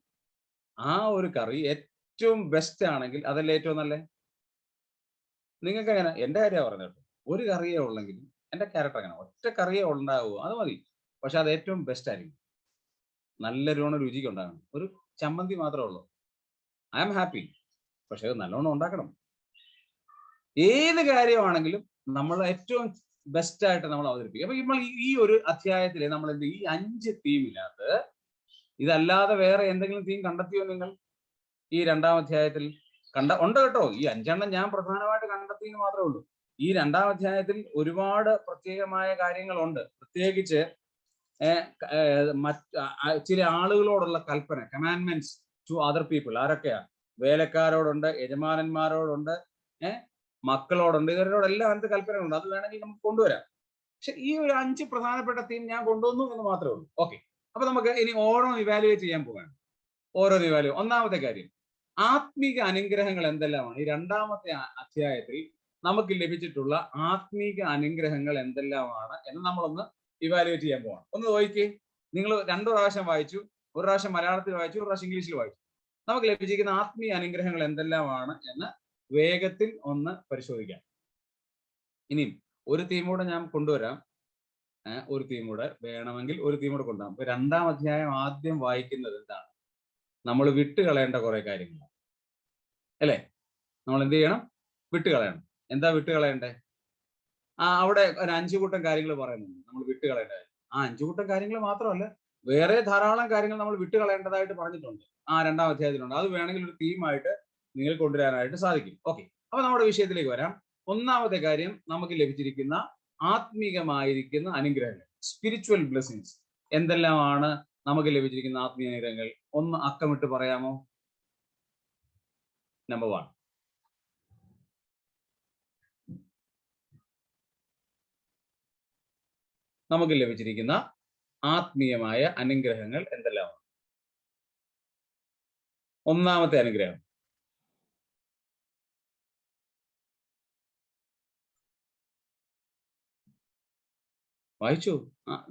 ആ ഒരു കറി ഏറ്റവും ബെസ്റ്റ് ആണെങ്കിൽ അതല്ലേ ഏറ്റവും നല്ല? നിങ്ങൾക്ക് എങ്ങനെ? എന്റെ കാര്യമാണ് പറഞ്ഞത്. ഒരു കറിയേ ഉള്ളെങ്കിലും എന്റെ ക്യാരക്ടർ അങ്ങനെ, ഒറ്റ കറിയേ ഉണ്ടാവുമോ അത് മതി, പക്ഷെ അത് ഏറ്റവും ബെസ്റ്റ് ആയിരിക്കും. നല്ലൊരു രുചിക്ക് ഉണ്ടാകണം. ഒരു ചമ്മന്തി മാത്രമേ ഉള്ളൂ, ഐ ആം ഹാപ്പി, പക്ഷെ അത് നല്ലോണം ഉണ്ടാക്കണം. ഏത് കാര്യമാണെങ്കിലും നമ്മൾ ഏറ്റവും ബെസ്റ്റ് ആയിട്ട് നമ്മൾ അവതരിപ്പിക്കും. അപ്പൊ നമ്മൾ ഈ ഒരു അധ്യായത്തിൽ നമ്മൾ എന്ത്, ഈ 5 തീമിനകത്ത് ഇതല്ലാതെ വേറെ എന്തെങ്കിലും തീം കണ്ടെത്തിയോ നിങ്ങൾ? ഈ 2-ാം അധ്യായത്തിൽ ഉണ്ട് കേട്ടോ. ഈ 5 എണ്ണം ഞാൻ പ്രധാനമായിട്ട് കണ്ടെത്തിയെന്ന് മാത്രമേ ഉള്ളൂ. ഈ 2-ാം അധ്യായത്തിൽ ഒരുപാട് പ്രത്യേകമായ കാര്യങ്ങളുണ്ട്. പ്രത്യേകിച്ച് ചില ആളുകളോടുള്ള കൽപ്പന, കമാൻഡ്മെന്റ്സ് ടു അതർ പീപ്പിൾ. ആരൊക്കെയാ? വേലക്കാരോടുണ്ട്, യജമാനന്മാരോടുണ്ട്, മക്കളോടുണ്ട്, ഇവരോടെല്ലാം അങ്ങനത്തെ കൽപ്പനകളുണ്ട്. അത് വേണമെങ്കിൽ നമുക്ക് കൊണ്ടുവരാം. പക്ഷെ ഈ ഒരു 5 പ്രധാനപ്പെട്ട തീം ഞാൻ കൊണ്ടുവന്നു എന്ന് മാത്രമേ ഉള്ളൂ. ഓക്കെ, അപ്പൊ നമുക്ക് ഇനി ഓരോന്ന് ഇവാലുവേറ്റ് ചെയ്യാൻ പോവാണ്. ഒന്നാമത്തെ കാര്യം, ആത്മീക അനുഗ്രഹങ്ങൾ എന്തെല്ലാമാണ്? ഈ 2-ാമത്തെ അധ്യായത്തിൽ നമുക്ക് ലഭിച്ചിട്ടുള്ള ആത്മീക അനുഗ്രഹങ്ങൾ എന്തെല്ലാമാണ് എന്ന് നമ്മളൊന്ന് ഇവാലുവേറ്റ് ചെയ്യാൻ പോവാണ്. ഒന്ന് നോക്കിക്കേ. നിങ്ങൾ 2 പ്രാവശ്യം വായിച്ചു, ഒരു പ്രാവശ്യം മലയാളത്തിൽ വായിച്ചു, ഒരു പ്രാവശ്യം ഇംഗ്ലീഷിൽ വായിച്ചു. നമുക്ക് ലഭിച്ചിരിക്കുന്ന ആത്മീയ അനുഗ്രഹങ്ങൾ എന്തെല്ലാമാണ് എന്ന് വേഗത്തിൽ ഒന്ന് പരിശോധിക്കാം. ഇനിയും ഒരു തീമൂടെ ഞാൻ കൊണ്ടുവരാം. ഒരു തീമൂടെ വേണമെങ്കിൽ ഒരു തീമൂടെ കൊണ്ടുവരാം. ഇപ്പൊ 2-ാം അധ്യായം ആദ്യം വായിക്കുന്നത് എന്താണ്? നമ്മൾ വിട്ടുകളയേണ്ട കുറെ കാര്യങ്ങളാണ്, അല്ലേ? നമ്മൾ എന്ത് ചെയ്യണം? വിട്ടുകളയണം. എന്താ വിട്ടുകളയണ്ടേ? അവിടെ ഒരു 5 കൂട്ടം കാര്യങ്ങൾ പറയുന്നുണ്ട് നമ്മൾ വിട്ടുകളയേണ്ടത്. ആ 5 കൂട്ടം കാര്യങ്ങൾ മാത്രമല്ല, വേറെ ധാരാളം കാര്യങ്ങൾ നമ്മൾ വിട്ടുകളയേണ്ടതായിട്ട് പറഞ്ഞിട്ടുണ്ട്. 2-ാം അധ്യായത്തിലുണ്ട്. അത് വേണമെങ്കിൽ ഒരു തീമായിട്ട് നിങ്ങൾ കൊണ്ടുവരാനായിട്ട് സാധിക്കും. ഓക്കെ, അപ്പൊ നമ്മുടെ വിഷയത്തിലേക്ക് വരാം. ഒന്നാമത്തെ കാര്യം, നമുക്ക് ലഭിച്ചിരിക്കുന്ന ആത്മീകമായിരിക്കുന്ന അനുഗ്രഹങ്ങൾ, സ്പിരിച്വൽ ബ്ലെസ്സിങ്സ് എന്തെല്ലാമാണ് നമുക്ക് ലഭിച്ചിരിക്കുന്ന ആത്മീയ അനുഗ്രഹങ്ങൾ? ഒന്ന് അക്കമിട്ട് പറയാമോ? നമ്പർ 1, നമുക്ക് ലഭിച്ചിരിക്കുന്ന ആത്മീയമായ അനുഗ്രഹങ്ങൾ എന്തെല്ലാമാണ്? ഒന്നാമത്തെ അനുഗ്രഹം, വായിച്ചു.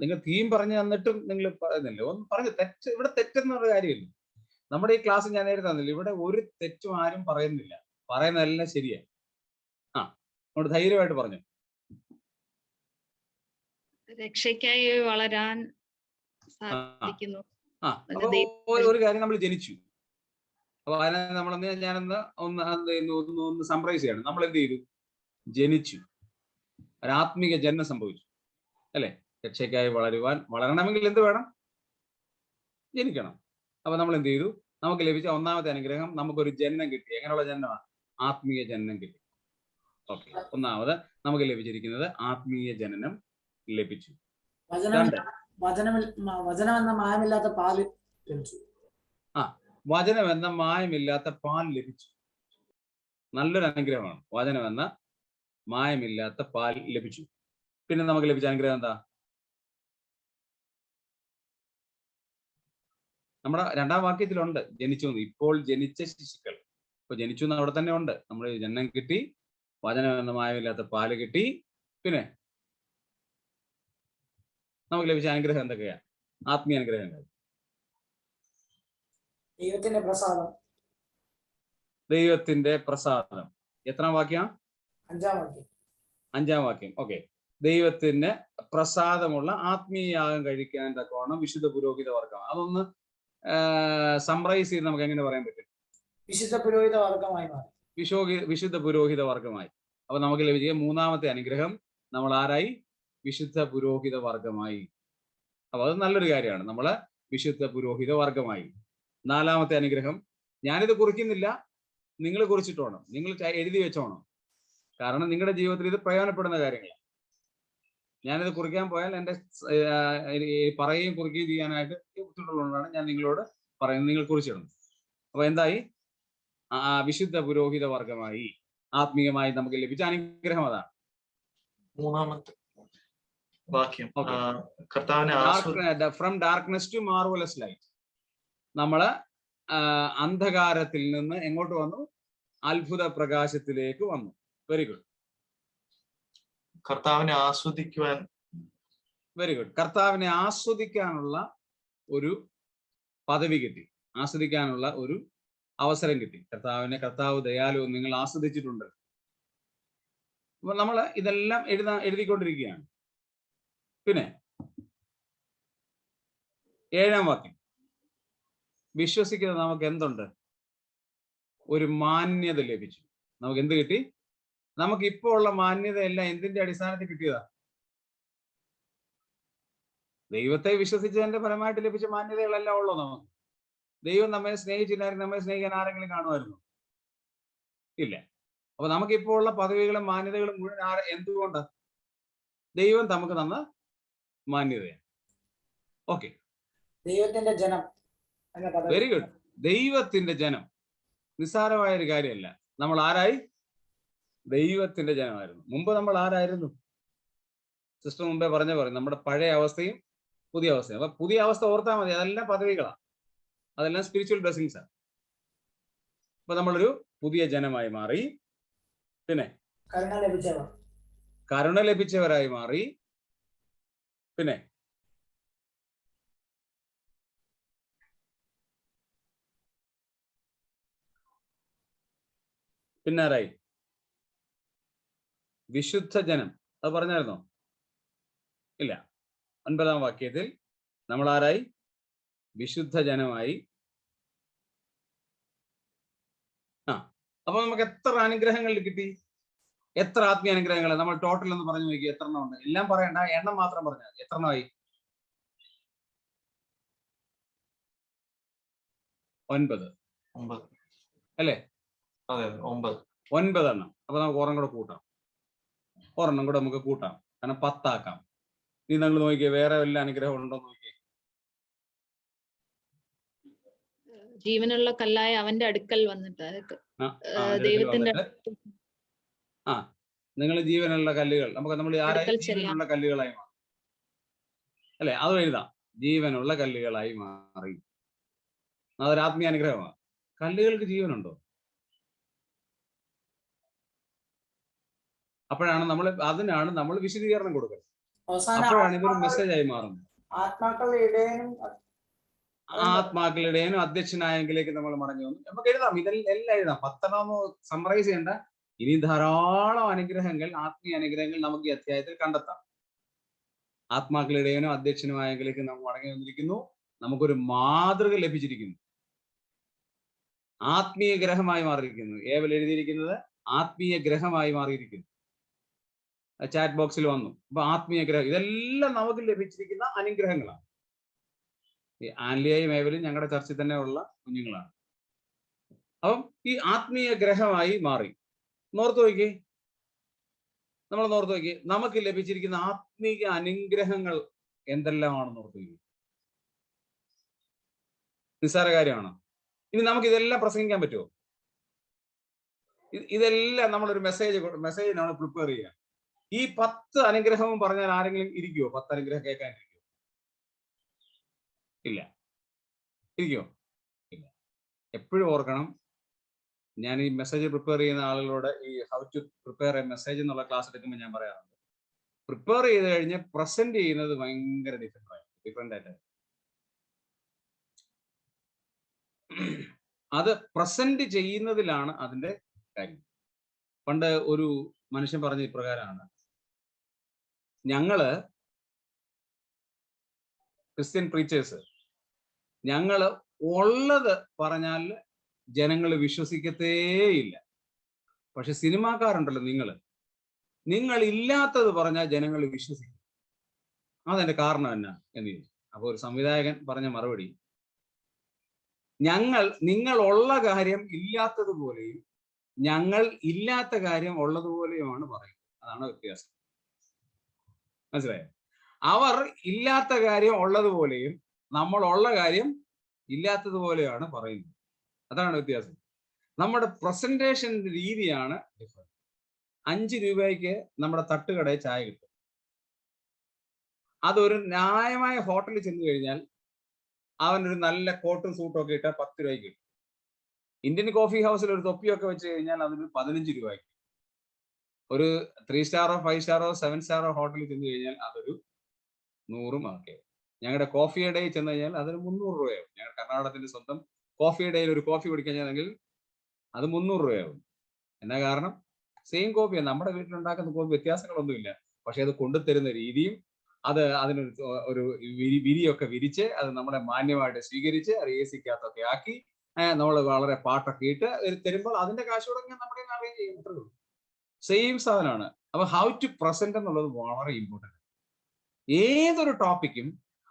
നിങ്ങൾ തീം പറഞ്ഞു തന്നിട്ടും നിങ്ങൾ പറയുന്നില്ല. ഒന്ന് പറഞ്ഞു. ഇവിടെ തെറ്റെന്നുള്ള കാര്യമില്ല. നമ്മുടെ ഈ ക്ലാസ് ഞാൻ നേരത്തെ തന്നില്ല, ഇവിടെ ഒരു തെറ്റും ആരും പറയുന്നില്ല, പറയുന്നതെല്ലാം ശരിയാണ്. അതുകൊണ്ട് ധൈര്യമായിട്ട് പറഞ്ഞു. രക്ഷയ്ക്കായി വളരാൻ സാധിക്കുന്നു. ഒരു കാര്യം, നമ്മൾ ജനിച്ചു. അപ്പൊ അതിനെ നമ്മളൊന്ന് ഞാനൊന്ന് ഒന്ന് സംപ്രൈസ് ചെയ്യണം. നമ്മൾ എന്ത് ചെയ്തു? ജനിച്ചു, ഒരാത്മീക ജന്മം സംഭവിച്ചു അല്ലെ? രക്ഷയ്ക്കായി വളരണമെങ്കിൽ എന്ത് വേണം? ജനിക്കണം. അപ്പൊ നമ്മൾ എന്ത് ചെയ്തു? നമുക്ക് ലഭിച്ച ഒന്നാമത്തെ അനുഗ്രഹം, നമുക്കൊരു ജനനം കിട്ടി. എങ്ങനെയുള്ള ജനനമാണ്? ആത്മീയ ജനനം കിട്ടി. ഓക്കെ, ഒന്നാമത് നമുക്ക് ലഭിച്ചിരിക്കുന്നത് ആത്മീയ ജനനം ലഭിച്ചു. വചനം എന്ന മായമില്ലാത്ത പാല് ലഭിച്ചു. വചനം എന്ന മായമില്ലാത്ത പാൽ ലഭിച്ചു. നല്ലൊരു അനുഗ്രഹമാണ്. വചനം എന്ന മായമില്ലാത്ത പാൽ ലഭിച്ചു. പിന്നെ നമുക്ക് ലഭിച്ച അനുഗ്രഹം എന്താ? നമ്മുടെ രണ്ടാം വാക്യത്തിലുണ്ട് ജനിച്ചു. ഇപ്പോൾ ജനിച്ച ശിശുക്കൾ. ഇപ്പൊ ജനിച്ചു എന്ന് അവിടെ തന്നെ ഉണ്ട്. നമ്മൾ ജനനം കിട്ടി, വചനം എന്ന മായമില്ലാത്ത പാല് കിട്ടി. പിന്നെ നമുക്ക് ലഭിച്ച അനുഗ്രഹം എന്തൊക്കെയാ? ആത്മീയ അനുഗ്രഹങ്ങൾ. ദൈവത്തിന്റെ പ്രസാദം. ദൈവത്തിന്റെ പ്രസാദം. എത്രാം വാക്യം? 5-ാം വാക്യം. 5-ാം വാക്യം. ഓക്കെ. ദൈവത്തിന് പ്രസാദമുള്ള ആത്മീയയാഗം കഴിക്കാൻ തക്കവണ്ണം വിശുദ്ധ പുരോഹിത വർഗം. അതൊന്ന് സംറൈസ് ചെയ്ത് നമുക്ക് എങ്ങനെ പറയാൻ പറ്റും? വിശുദ്ധ പുരോഹിത വർഗമായി മാറി. വിശുദ്ധ പുരോഹിത വർഗമായി. അപ്പൊ നമുക്ക് ലഭിച്ച മൂന്നാമത്തെ അനുഗ്രഹം, നമ്മൾ ആരായി? വിശുദ്ധ പുരോഹിത വർഗമായി. അപ്പൊ അത് നല്ലൊരു കാര്യമാണ്. നമ്മള് വിശുദ്ധ പുരോഹിത വർഗമായി. 4-ാമത്തെ അനുഗ്രഹം, ഞാനിത് കുറിക്കുന്നില്ല, നിങ്ങൾ കുറിച്ചിട്ടോണം, നിങ്ങൾ എഴുതി വെച്ചോണം. കാരണം നിങ്ങളുടെ ജീവിതത്തിൽ ഇത് പ്രയോജനപ്പെടുന്ന കാര്യങ്ങളാണ്. ഞാനിത് കുറിക്കാൻ പോയാൽ എൻ്റെ പറയുകയും കുറിക്കുകയും ചെയ്യാനായിട്ട് ബുദ്ധിമുട്ടുള്ളതുകൊണ്ടാണ് ഞാൻ നിങ്ങളോട് പറയുന്നത്. നിങ്ങൾ കുറിച്ചിടണം. അപ്പൊ എന്തായി? വിശുദ്ധ പുരോഹിത വർഗമായി. ആത്മീയമായി നമുക്ക് ലഭിച്ച അനുഗ്രഹം അതാണ്. 3-ാമത്തെ വാക്യം, from darkness to marvellous light. നമ്മള് അന്ധകാരത്തിൽ നിന്ന് എങ്ങോട്ട് വന്നു? അത്ഭുത പ്രകാശത്തിലേക്ക് വന്നു. Very good. കർത്താവിനെ ആസ്വദിക്കുവാൻ. Very good. കർത്താവിനെ ആസ്വദിക്കാനുള്ള ഒരു പദവി കിട്ടി, ആസ്വദിക്കാനുള്ള ഒരു അവസരം കിട്ടി. കർത്താവ് ദയാലു നിങ്ങൾ ആസ്വദിച്ചിട്ടുണ്ട്. അപ്പൊ നമ്മൾ ഇതെല്ലാം എഴുതിക്കൊണ്ടിരിക്കുകയാണ്. പിന്നെ 7-ാം വാക്യം, വിശ്വസിക്കുന്ന നമുക്ക് എന്തുണ്ട്? ഒരു മാന്യത ലഭിച്ചു. നമുക്ക് എന്ത് കിട്ടി? നമുക്ക് ഇപ്പോൾ ഉള്ള മാന്യതയെല്ലാം എന്തിന്റെ അടിസ്ഥാനത്തിൽ കിട്ടിയതാ? ദൈവത്തെ വിശ്വസിച്ചതിന്റെ ഫലമായിട്ട് ലഭിച്ച മാന്യതകളെല്ലാം ഉള്ളൂ നമുക്ക്. ദൈവം നമ്മെ സ്നേഹിച്ചില്ലായിരുന്നു, നമ്മെ സ്നേഹിക്കാൻ ആരെങ്കിലും കാണുമായിരുന്നു? ഇല്ല. അപ്പൊ നമുക്കിപ്പോൾ ഉള്ള പദവികളും മാന്യതകളും മുഴുവൻ എന്തുകൊണ്ട്? ദൈവം നമുക്ക് തന്ന മാന്യതയാണ്. ഓക്കെ, ദൈവത്തിന്റെ ജനം. Very good. ദൈവത്തിന്റെ ജനം നിസ്സാരമായ ഒരു കാര്യമല്ല. നമ്മൾ ആരായി? ദൈവത്തിന്റെ ജനമായിരുന്നു. മുമ്പ് നമ്മൾ ആരായിരുന്നു? സിസ്റ്റർ മുമ്പേ പറഞ്ഞ നമ്മുടെ പഴയ അവസ്ഥയും പുതിയ അവസ്ഥയും. അപ്പൊ പുതിയ അവസ്ഥ ഓർത്താൽ മതി, അതെല്ലാം പദവികളാണ്, അതെല്ലാം സ്പിരിച്വൽ ബ്ലെസ്സിങ്സ് ആണ്. അപ്പൊ നമ്മളൊരു പുതിയ ജനമായി മാറി. പിന്നെ കരുണ ലഭിച്ചവരായി മാറി. പിന്നെ പിന്നാരായി? വിശുദ്ധ ജനം. അത് പറഞ്ഞായിരുന്നോ? ഇല്ല. 9-ാം വാക്യത്തിൽ നമ്മൾ ആരായി? വിശുദ്ധ ജനമായി. അപ്പൊ നമുക്ക് എത്ര അനുഗ്രഹങ്ങൾ കിട്ടി? എത്ര ആത്മീയ അനുഗ്രഹങ്ങൾ? നമ്മൾ ടോട്ടൽ എന്ന് പറഞ്ഞു നോക്കി, എത്ര എണ്ണം ഉണ്ട്? എല്ലാം പറയണ്ട, എണ്ണം മാത്രം പറഞ്ഞാൽ എത്ര എണ്ണമായി? 9 അല്ലേ? 9 എണ്ണം. അപ്പൊ നമുക്ക് ഒരെണ്ണം കൂടെ കൂട്ടാം. ഒരെണ്ണം കൂടെ നമുക്ക് കൂട്ടാം, കാരണം 10 ആക്കാം. ഇനി നിങ്ങൾ നോക്കിയേ, വേറെ വല്ല അനുഗ്രഹം ഉണ്ടോ നോക്കിയേ. ജീവനുള്ള കല്ലായ അവന്റെ അടുക്കൽ വന്നിട്ട് ദൈവത്തിന്റെ നിങ്ങൾ ജീവനുള്ള കല്ലുകൾ. നമ്മൾ ആരായി? ജീവനുള്ള കല്ലുകളായി മാറി അല്ലെ? അത് എഴുതാം, ജീവനുള്ള കല്ലുകളായി മാറി. അതൊരു ആത്മീയ അനുഗ്രഹമാണ്. കല്ലുകൾക്ക് ജീവനുണ്ടോ? അപ്പോഴാണ് അതിനാണ് നമ്മൾ വിശദീകരണം കൊടുക്കുന്നത്. അപ്പോഴാണ് ഇതൊരു മെസ്സേജ് ആയി മാറുന്നത്. ആത്മാക്കളുടെയും അധ്യക്ഷനായെങ്കിലേക്ക് നമ്മൾ മടങ്ങി വന്നു. നമുക്ക് എഴുതാം, ഇതെല്ലാം എഴുതാം. 10 സമ്മറൈസ് ചെയ്യേണ്ട. ഇനി ധാരാളം അനുഗ്രഹങ്ങൾ, ആത്മീയ അനുഗ്രഹങ്ങൾ നമുക്ക് ഈ അധ്യായത്തിൽ കണ്ടെത്താം. ആത്മാക്കളുടെയും അധ്യക്ഷനുമായെങ്കിലേക്ക് നമ്മൾ മടങ്ങി വന്നിരിക്കുന്നു. നമുക്കൊരു മാതൃക ലഭിച്ചിരിക്കുന്നു. ആത്മീയ ഗ്രഹമായി മാറിയിരിക്കുന്നു. ഏവൽ എഴുതിയിരിക്കുന്നത് ആത്മീയ ഗ്രഹമായി മാറിയിരിക്കുന്നു. ചാറ്റ് ബോക്സിൽ വന്നു. അപ്പൊ ആത്മീയ ഗ്രഹം, ഇതെല്ലാം നമുക്ക് ലഭിച്ചിരിക്കുന്ന അനുഗ്രഹങ്ങളാണ്. ഈ ആൻലിയയും ഏവലും ഞങ്ങളുടെ ചർച്ചിൽ തന്നെ ഉള്ള കുഞ്ഞുങ്ങളാണ്. അപ്പം ഈ ആത്മീയ ഗ്രഹമായി മാറി. നോർത്ത് നോക്കി, നമ്മൾ നോർത്ത് നോക്കി, നമുക്ക് ലഭിച്ചിരിക്കുന്ന ആത്മീയ അനുഗ്രഹങ്ങൾ എന്തെല്ലാമാണെന്ന് ഓർത്ത് നോക്കി. നിസ്സാര കാര്യമാണ്. ഇനി നമുക്ക് ഇതെല്ലാം പ്രസംഗിക്കാൻ പറ്റുമോ? ഇതെല്ലാം നമ്മളൊരു മെസ്സേജിനാണ് പ്രിപ്പയർ ചെയ്യുക. ഈ 10 അനുഗ്രഹവും പറഞ്ഞാൽ ആരെങ്കിലും ഇരിക്കുമോ? 10 അനുഗ്രഹം കേൾക്കാൻ ഇരിക്കുമോ? ഇല്ല. ഇരിക്കുമോ? ഇല്ല. എപ്പോഴും ഓർക്കണം, ഞാൻ ഈ മെസ്സേജ് പ്രിപ്പയർ ചെയ്യുന്ന ആളുകളോട് ഈ how to prepare a message എന്നുള്ള ക്ലാസ് എടുക്കുമ്പോൾ ഞാൻ പറയാറുണ്ട്, പ്രിപ്പയർ ചെയ്ത് കഴിഞ്ഞ് പ്രസന്റ് ചെയ്യുന്നത് ഭയങ്കര ഡിഫറെന്റ് ആയിട്ട്. അത് പ്രസന്റ് ചെയ്യുന്നതിലാണ് അതിന്റെ കാര്യം. പണ്ട് ഒരു മനുഷ്യൻ പറഞ്ഞ ഇപ്രകാരമാണ്, ഞങ്ങള് ക്രിസ്ത്യൻ പ്രീച്ചേഴ്സ്, ഞങ്ങള് ഉള്ളത് പറഞ്ഞാൽ ജനങ്ങൾ വിശ്വസിക്കത്തേയില്ല. പക്ഷെ സിനിമാക്കാരുണ്ടല്ലോ, നിങ്ങൾ ഇല്ലാത്തത് പറഞ്ഞാൽ ജനങ്ങൾ വിശ്വസിക്കും. അതെന്റെ കാരണം എന്നാ എന്ന് ചോദിച്ചു. അപ്പൊ ഒരു സംവിധായകൻ പറഞ്ഞ മറുപടി, നിങ്ങൾ ഉള്ള കാര്യം ഇല്ലാത്തതുപോലെയും ഞങ്ങൾ ഇല്ലാത്ത കാര്യം ഉള്ളതുപോലെയുമാണ് പറയുന്നത്. അതാണ് വ്യത്യാസം. മനസ്സിലായോ? അവർ ഇല്ലാത്ത കാര്യം ഉള്ളതുപോലെയും നമ്മൾ ഉള്ള കാര്യം ഇല്ലാത്തതുപോലെയാണ് പറയുന്നത്. അതാണ് വ്യത്യാസം. നമ്മുടെ പ്രസന്റേഷൻ രീതിയാണ് ഡിഫറെന്റ്. 5 രൂപയ്ക്ക് നമ്മുടെ തട്ടുകടയിൽ ചായ കിട്ടും. അതൊരു ന്യായമായ ഹോട്ടലിൽ ചെന്ന് കഴിഞ്ഞാൽ അവനൊരു നല്ല കോട്ടും സൂട്ടും ഒക്കെ ഇട്ടാൽ 10 രൂപയ്ക്ക് കിട്ടും. ഇന്ത്യൻ കോഫി ഹൗസിൽ ഒരു തൊപ്പിയൊക്കെ വെച്ച് കഴിഞ്ഞാൽ അതിന് 15 രൂപയ്ക്ക്. ഒരു 3 സ്റ്റാറോ 5 സ്റ്റാറോ 7 സ്റ്റാറോ ഹോട്ടലിൽ ചെന്ന് കഴിഞ്ഞാൽ അതൊരു 100 ഒക്കെ. ഞങ്ങളുടെ കോഫി ഡേയിൽ ചെന്ന് കഴിഞ്ഞാൽ അതിന് 300 രൂപയാവും. ഞങ്ങളുടെ കർണാടകത്തിന്റെ സ്വന്തം കോഫി ഡേയിൽ ഒരു കോഫി കുടിക്കാൻ ചെന്നെങ്കിൽ അത് 300 രൂപയാവും. എന്നാ കാരണം? സെയിം കോഫിയാണ്. നമ്മുടെ വീട്ടിലുണ്ടാക്കുന്ന കോഫി വ്യത്യാസങ്ങളൊന്നുമില്ല. പക്ഷെ അത് കൊണ്ടുതരുന്ന രീതിയും, അതിനൊരു ഒരു വിരിയൊക്കെ വിരിച്ച് അത് നമ്മളെ മാന്യമായിട്ട് സ്വീകരിച്ച് അത് AC-ക്കകത്തൊക്കെ ആക്കി നമ്മൾ വളരെ പാട്ടൊക്കെ ഇട്ട് തരുമ്പോൾ അതിന്റെ കാശോടെ നമ്മുടെ അറേഞ്ച് ചെയ്യുന്നത്രേ ഉള്ളൂ. സെയിം സാധനമാണ്. അപ്പൊ ഹൗ ടു പ്രസന്റ് എന്നുള്ളത് വളരെ ഇമ്പോർട്ടൻ്റ്. ഏതൊരു ടോപ്പിക്കും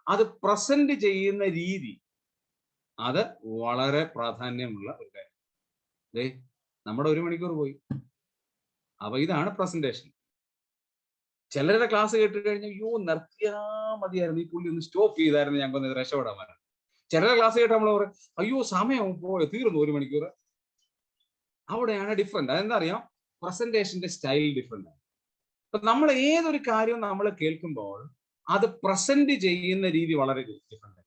അത് പ്രസന്റ് ചെയ്യുന്ന രീതി, അത് വളരെ പ്രാധാന്യമുള്ള ഒരു കാര്യം. നമ്മുടെ 1 മണിക്കൂർ പോയി. അപ്പൊ ഇതാണ് പ്രസന്റേഷൻ. ചിലരുടെ ക്ലാസ് കേട്ട് കഴിഞ്ഞാൽ അയ്യോ നിർത്തിയാ മതിയായിരുന്നു, ഈ പുള്ളി ഒന്ന് സ്റ്റോപ്പ് ചെയ്തായിരുന്നു, ഞങ്ങൾക്ക് ഒന്ന് രക്ഷപ്പെടാൻ പറ്റും. ചിലരുടെ ക്ലാസ് കേട്ട് നമ്മൾ പറയും അയ്യോ സമയം പോയോ, തീർന്നു 1 മണിക്കൂർ. അവിടെയാണ് ഡിഫറെന്റ്. അതെന്താ അറിയാം? പ്രസന്റേഷന്റെ സ്റ്റൈൽ ഡിഫറെന്റ് ആണ്. അപ്പൊ നമ്മൾ ഏതൊരു കാര്യവും നമ്മൾ കേൾക്കുമ്പോൾ അത് പ്രസന്റ് ചെയ്യുന്ന രീതി വളരെ ഡിഫറെന്റ്.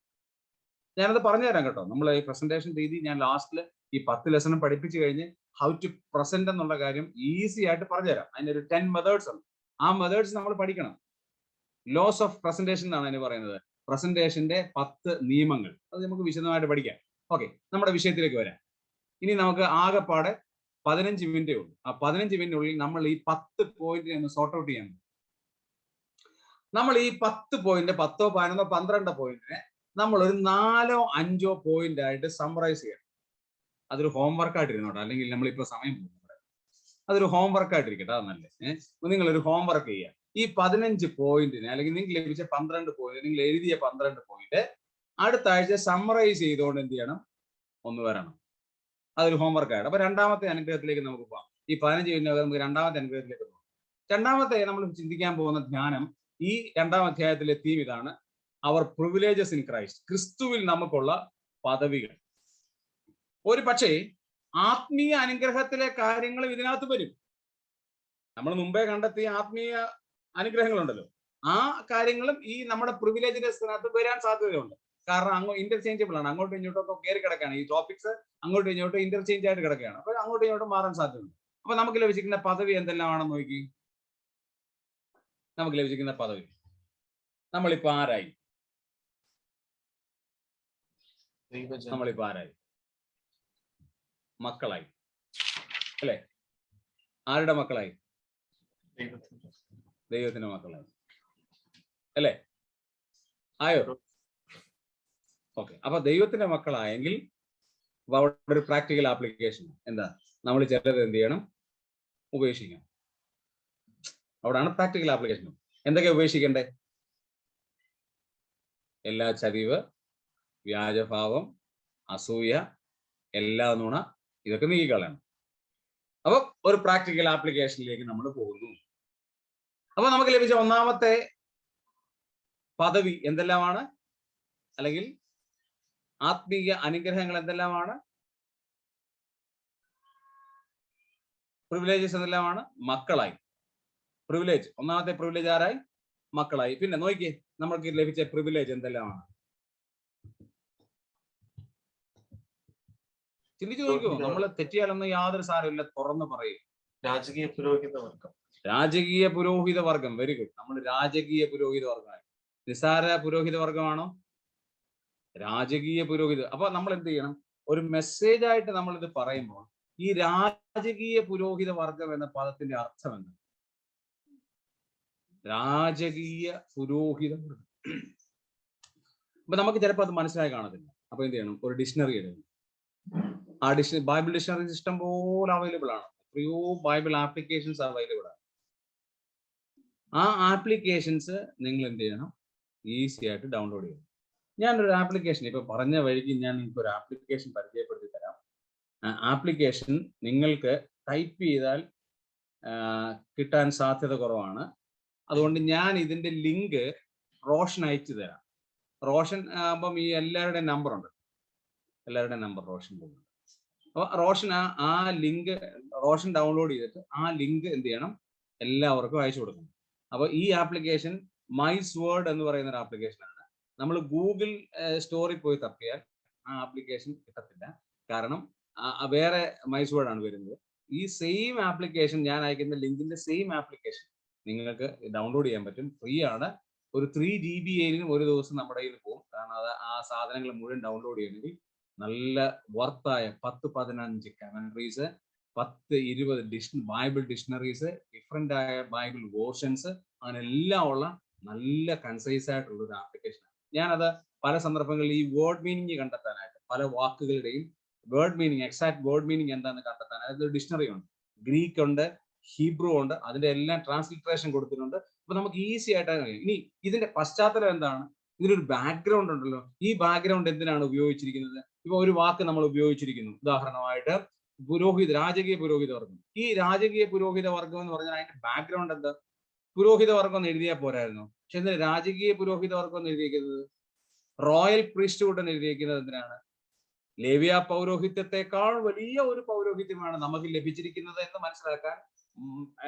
ഞാനത് പറഞ്ഞുതരാം കേട്ടോ. നമ്മൾ ഈ പ്രസന്റേഷൻ രീതി ഞാൻ ലാസ്റ്റിൽ ഈ 10 ലെസണും പഠിപ്പിച്ചു കഴിഞ്ഞ് ഹൗ ടു പ്രസന്റ് എന്നുള്ള കാര്യം ഈസി ആയിട്ട് പറഞ്ഞുതരാം. അതിനൊരു 10 മെത്തേഡ്സ് ഉണ്ട്. ആ മെത്തേഡ്സ് നമ്മൾ പഠിക്കണം. ലോസ് ഓഫ് പ്രസന്റേഷൻ എന്നാണ് അതിന് പറയുന്നത്. പ്രസന്റേഷന്റെ 10 നിയമങ്ങൾ. അത് നമുക്ക് വിശദമായിട്ട് പഠിക്കാം. ഓക്കെ, നമ്മുടെ വിഷയത്തിലേക്ക് വരാം. ഇനി നമുക്ക് ആകെപ്പാടെ 15 മിനിറ്റേ ഉള്ളൂ. ആ 15 മിനിറ്റിനുള്ളിൽ നമ്മൾ ഈ 10 പോയിന്റിനെ ഒന്ന് സോർട്ട് ഔട്ട് ചെയ്യാൻ. നമ്മൾ ഈ 10 പോയിന്റ് 10, 11, 12 പോയിന്റിനെ നമ്മൾ ഒരു 4 or 5 പോയിന്റ് ആയിട്ട് സമ്മറൈസ് ചെയ്യണം. അതൊരു ഹോംവർക്ക് ആയിട്ടിരുന്നോട്ടെ, അല്ലെങ്കിൽ നമ്മളിപ്പോ സമയം പോകും. അതൊരു ഹോംവർക്ക് ആയിട്ടിരിക്കട്ടെ, അത് നല്ലേ. നിങ്ങളൊരു ഹോംവർക്ക് ചെയ്യുക. ഈ 15 പോയിന്റിന്, അല്ലെങ്കിൽ നിങ്ങൾക്ക് ലഭിച്ച 12 പോയിന്റ്, നിങ്ങൾ എഴുതിയ 12 പോയിന്റ് അടുത്ത ആഴ്ച സമ്മറൈസ് ചെയ്തുകൊണ്ട് എന്ത് ചെയ്യണം? ഒന്ന് വരണം. അതൊരു ഹോംവർക്ക് ആയിട്ട്. അപ്പൊ രണ്ടാമത്തെ അനുഗ്രഹത്തിലേക്ക് നമുക്ക് പോകാം. ഈ 15 മിനിറ്റ് നമുക്ക് രണ്ടാമത്തെ അനുഗ്രഹത്തിലേക്ക് പോകാം. രണ്ടാമത്തെ നമ്മൾ ചിന്തിക്കാൻ പോകുന്ന ധ്യാനം, ഈ 2ാം അധ്യായത്തിലെ തീം ഇതാണ്: അവർ പ്രിവിലേജസ് ഇൻ ക്രൈസ്റ്റ്. ക്രിസ്തുവിൽ നമുക്കുള്ള പദവികൾ. ഒരു പക്ഷേ ആത്മീയ അനുഗ്രഹത്തിലെ കാര്യങ്ങളും ഇതിനകത്ത് വരും. നമ്മൾ മുമ്പേ കണ്ടെത്തിയ ആത്മീയ അനുഗ്രഹങ്ങളുണ്ടല്ലോ, ആ കാര്യങ്ങളും ഈ നമ്മുടെ പ്രിവിലേജിനകത്ത് വരാൻ സാധ്യതയുണ്ട്. കാരണം ഇന്റർചേഞ്ചബിൾ ആണ്. അങ്ങോട്ടും ഇങ്ങോട്ടും ഒക്കെ കയറി കിടക്കുകയാണ്. ഈ ടോപ്പിക്സ് അങ്ങോട്ടും ഇങ്ങോട്ടും ഇന്റർചേഞ്ച് ആയിട്ട് കിടക്കുകയാണ്. അപ്പൊ അങ്ങോട്ടും ഇങ്ങോട്ടും മാറാൻ സാധ്യതയുണ്ട്. അപ്പൊ നമുക്ക് ലഭിച്ചിരിക്കുന്ന പദവി എന്തെല്ലാമാണെന്ന് നോക്കി. നമുക്ക് ലഭിച്ചിരിക്കുന്ന പദവി, നമ്മളിപ്പോ ആരായി? മക്കളായി, അല്ലെ? ആരുടെ മക്കളായി? ദൈവത്തിന്റെ മക്കളായി, അല്ലെ? ആയോ? ഓക്കെ. അപ്പൊ ദൈവത്തിന്റെ മക്കളായെങ്കിൽ അപ്പൊ അവിടെ ഒരു പ്രാക്ടിക്കൽ ആപ്ലിക്കേഷൻ എന്താ, നമ്മൾ ചിലത് എന്ത് ചെയ്യണം, ഉപേക്ഷിക്കണം. അവിടെയാണ് പ്രാക്ടിക്കൽ ആപ്ലിക്കേഷൻ. എന്തൊക്കെയാ ഉപേക്ഷിക്കണ്ടേ? എല്ലാ ചതിവ്, വ്യാജഭാവം, അസൂയ, എല്ലാ നുണ, ഇതൊക്കെ നീക്കിക്കളയണം. അപ്പൊ ഒരു പ്രാക്ടിക്കൽ ആപ്ലിക്കേഷനിലേക്ക് നമ്മൾ പോകുന്നു. അപ്പൊ നമുക്ക് ലഭിച്ച ഒന്നാമത്തെ പദവി എന്തെല്ലാമാണ്, അല്ലെങ്കിൽ ആത്മീയ അനുഗ്രഹങ്ങൾ എന്തെല്ലാമാണ്, പ്രിവിലേജസ് എന്തെല്ലാമാണ്? മക്കളായി. പ്രിവിലേജ്, ഒന്നാമത്തെ പ്രിവിലേജ് ആരായി? മക്കളായി. പിന്നെ നോക്കിയേ, നമ്മൾക്ക് ലഭിച്ച പ്രിവിലേജ് എന്തെല്ലാമാണ്? ചിന്തിച്ചു നോക്കിയോ. നമ്മൾ തെറ്റിയാലൊന്നും യാതൊരു സാരമില്ല, തുറന്ന് പറയും. രാജകീയ പുരോഹിത വർഗം. രാജകീയ പുരോഹിത വർഗം. Very good. നമ്മൾ രാജകീയ പുരോഹിത വർഗമായി. നിസാര പുരോഹിത വർഗമാണോ? രാജകീയ പുരോഹിത. അപ്പൊ നമ്മൾ എന്ത് ചെയ്യണം? ഒരു മെസ്സേജ് ആയിട്ട് നമ്മൾ ഇത് പറയുമ്പോൾ ഈ രാജകീയ പുരോഹിത വർഗം എന്ന പദത്തിന്റെ അർത്ഥം എന്ത്? രാജകീയ പുരോഹിത വർഗം. അപ്പൊ നമുക്ക് ചിലപ്പോൾ അത് മനസ്സിലായി കാണത്തില്ല. അപ്പൊ എന്ത് ചെയ്യണം? ഒരു ഡിക്ഷണറി എഴുതണം. ആ ബൈബിൾ ഡിക്ഷണറി ഇഷ്ടം പോലെ അവൈലബിൾ ആണ്. എത്രയോ ബൈബിൾ ആപ്ലിക്കേഷൻസ് അവൈലബിൾ ആണ്. ആ ആപ്ലിക്കേഷൻസ് നിങ്ങൾ എന്ത് ചെയ്യണം? ഈസി ആയിട്ട് ഡൗൺലോഡ് ചെയ്യണം. ഞാനൊരു ആപ്ലിക്കേഷൻ ഇപ്പൊ പറഞ്ഞ വഴിക്ക് ഞാൻ നിങ്ങൾക്ക് ഒരു ആപ്ലിക്കേഷൻ പരിചയപ്പെടുത്തി തരാം. ആപ്ലിക്കേഷൻ നിങ്ങൾക്ക് ടൈപ്പ് ചെയ്താൽ കിട്ടാൻ സാധ്യത കുറവാണ്. അതുകൊണ്ട് ഞാൻ ഇതിന്റെ ലിങ്ക് റോഷൻ അയച്ചു തരാം. റോഷൻ ആകുമ്പം ഈ എല്ലാവരുടെയും നമ്പർ ഉണ്ട്, എല്ലാവരുടെയും നമ്പർ റോഷൻ്റെ ഉണ്ട്. അപ്പോൾ റോഷൻ ആ ലിങ്ക് റോഷൻ ഡൗൺലോഡ് ചെയ്തിട്ട് ആ ലിങ്ക് എന്ത് ചെയ്യണം? എല്ലാവർക്കും അയച്ചു കൊടുക്കണം. അപ്പോൾ ഈ ആപ്ലിക്കേഷൻ മൈസ് വേർഡ് എന്ന് പറയുന്ന ഒരു ആപ്ലിക്കേഷനാണ്. നമ്മൾ ഗൂഗിൾ സ്റ്റോറിൽ പോയി തപ്പിയാൽ ആ ആപ്ലിക്കേഷൻ കിട്ടത്തില്ല. കാരണം വേറെ മൈസ് വേർഡ് ആണ് വരുന്നത്. ഈ സെയിം ആപ്ലിക്കേഷൻ, ഞാൻ അയക്കുന്ന ലിങ്കിന്റെ സെയിം ആപ്ലിക്കേഷൻ നിങ്ങൾക്ക് ഡൗൺലോഡ് ചെയ്യാൻ പറ്റും. ഫ്രീ ആണ്. ഒരു 3 GB ഒരു ദിവസം നമ്മുടെ കയ്യിൽ പോകും. കാരണം അത് ആ സാധനങ്ങൾ മുഴുവൻ ഡൗൺലോഡ് ചെയ്യണമെങ്കിൽ നല്ല വർത്തായ 10-15 കമന്ററീസ്, 10-20 ബൈബിൾ ഡിക്ഷണറീസ്, ഡിഫറെന്റ് ആയ ബൈബിൾ വേർഷൻസ്, അങ്ങനെല്ലാം ഉള്ള നല്ല കൺസൈസ് ആയിട്ടുള്ള ഒരു ആപ്ലിക്കേഷൻ. ഞാനത് പല സന്ദർഭങ്ങളിൽ ഈ വേർഡ് മീനിങ് കണ്ടെത്താനായിട്ട്, പല വാക്കുകളുടെയും word meaning, exact word meaning എന്താണെന്ന് കണ്ടെത്താനായിട്ട് ഒരു ഡിക്ഷണറി ഉണ്ട്. ഗ്രീക്ക് ഉണ്ട്, ഹീബ്രു ഉണ്ട്, അതിന്റെ എല്ലാം ട്രാൻസ്ലിറ്ററേഷൻ കൊടുത്തിട്ടുണ്ട്. അപ്പൊ നമുക്ക് ഈസി ആയിട്ടാണ്. ഇനി ഇതിന്റെ പശ്ചാത്തലം എന്താണ്? ഇതിനൊരു ബാക്ക്ഗ്രൗണ്ട് ഉണ്ടല്ലോ. ഈ ബാക്ക്ഗ്രൗണ്ട് എന്തിനാണ് ഉപയോഗിച്ചിരിക്കുന്നത്? ഇപ്പൊ ഒരു വാക്ക് നമ്മൾ ഉപയോഗിച്ചിരിക്കുന്നു, ഉദാഹരണമായിട്ട് രാജകീയ പുരോഹിത വർഗം. ഈ രാജകീയ പുരോഹിത വർഗം എന്ന് പറഞ്ഞാൽ അതിന്റെ ബാക്ക്ഗ്രൗണ്ട് എന്താ? പുരോഹിത വർഗം എന്ന് എഴുതിയാൽ പോരായിരുന്നു. പക്ഷെ എന്തിനാ രാജകീയ പുരോഹിത വർഗം എന്ന് എഴുതിയിരിക്കുന്നത്? റോയൽ പ്രീസ്റ്റ്ഹുഡ് എന്ന് എഴുതിയിരിക്കുന്നത് എന്തിനാണ്? ലേവ്യ പൗരോഹിത്യത്തെക്കാൾ വലിയ ഒരു പൗരോഹിത്യമാണ് നമുക്ക് ലഭിച്ചിരിക്കുന്നത് എന്ന് മനസ്സിലാക്കാൻ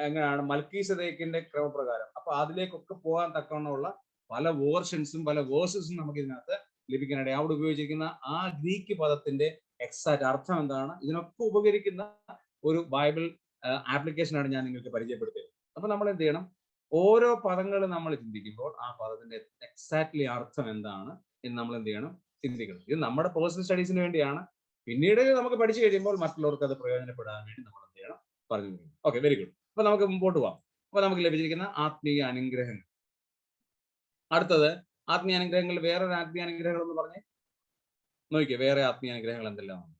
എങ്ങനെയാണ്? മൽക്കീസദേക്കിന്റെ ക്രമപ്രകാരം. അപ്പൊ അതിലേക്കൊക്കെ പോകാൻ തക്കവണ്ണമുള്ള പല വേർഷൻസും പല വേഴ്സസും നമുക്ക് ഇതിനകത്ത് ലഭിക്കാനിടയിൽ. അവിടെ ഉപയോഗിച്ചിരിക്കുന്ന ആ ഗ്രീക്ക് പദത്തിന്റെ എക്സാക്ട് അർത്ഥം എന്താണ്? ഇതിനൊക്കെ ഉപകരിക്കുന്ന ഒരു ബൈബിൾ ആപ്ലിക്കേഷനാണ് ഞാൻ നിങ്ങൾക്ക് പരിചയപ്പെടുത്തിയത്. അപ്പൊ നമ്മൾ എന്ത് ചെയ്യണം? ഓരോ പദങ്ങൾ നമ്മൾ ചിന്തിക്കുമ്പോൾ ആ പദത്തിന്റെ എക്സാക്ട്ലി അർത്ഥം എന്താണ് എന്ന് നമ്മൾ എന്ത് ചെയ്യണം? ചിന്തിക്കണം. ഇത് നമ്മുടെ പേഴ്സണൽ സ്റ്റഡീസിന് വേണ്ടിയാണ്. പിന്നീട് നമുക്ക് പഠിച്ചു കഴിയുമ്പോൾ മറ്റുള്ളവർക്ക് അത് പ്രയോജനപ്പെടാൻ വേണ്ടി നമ്മൾ എന്ത് ചെയ്യണം? പറഞ്ഞു. Okay, very good. അപ്പൊ നമുക്ക് മുമ്പോട്ട് പോവാം. അപ്പൊ നമുക്ക് ലഭിച്ചിരിക്കുന്ന ആത്മീയ അനുഗ്രഹങ്ങൾ. അടുത്തത് ആത്മീയ അനുഗ്രഹങ്ങൾ. വേറൊരു ആത്മീയ അനുഗ്രഹങ്ങൾ എന്ന് പറഞ്ഞേ നോക്കിയേ. വേറെ ആത്മീയ അനുഗ്രഹങ്ങൾ എന്തെല്ലാമാണ്?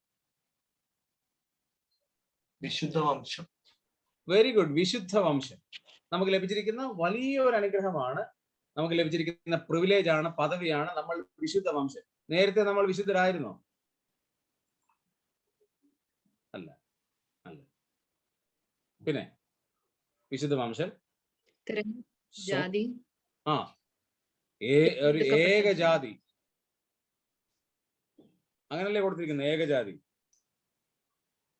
വിശുദ്ധ വംശം. Very good. വിശുദ്ധ വംശം നമുക്ക് ലഭിച്ചിരിക്കുന്ന വലിയൊരു അനുഗ്രഹമാണ്. നമുക്ക് ലഭിച്ചിരിക്കുന്ന പ്രിവിലേജ് ആണ്, പദവിയാണ്. നമ്മൾ വിശുദ്ധ വംശം. നേരത്തെ നമ്മൾ വിശുദ്ധരായിരുന്നോ? അല്ല, അല്ല. പിന്നെ വിശുദ്ധ വംശം ജാതി, ഒരു ഏകജാതി, അങ്ങനല്ലേ കൊടുത്തിരിക്കുന്നത്? ഏകജാതി,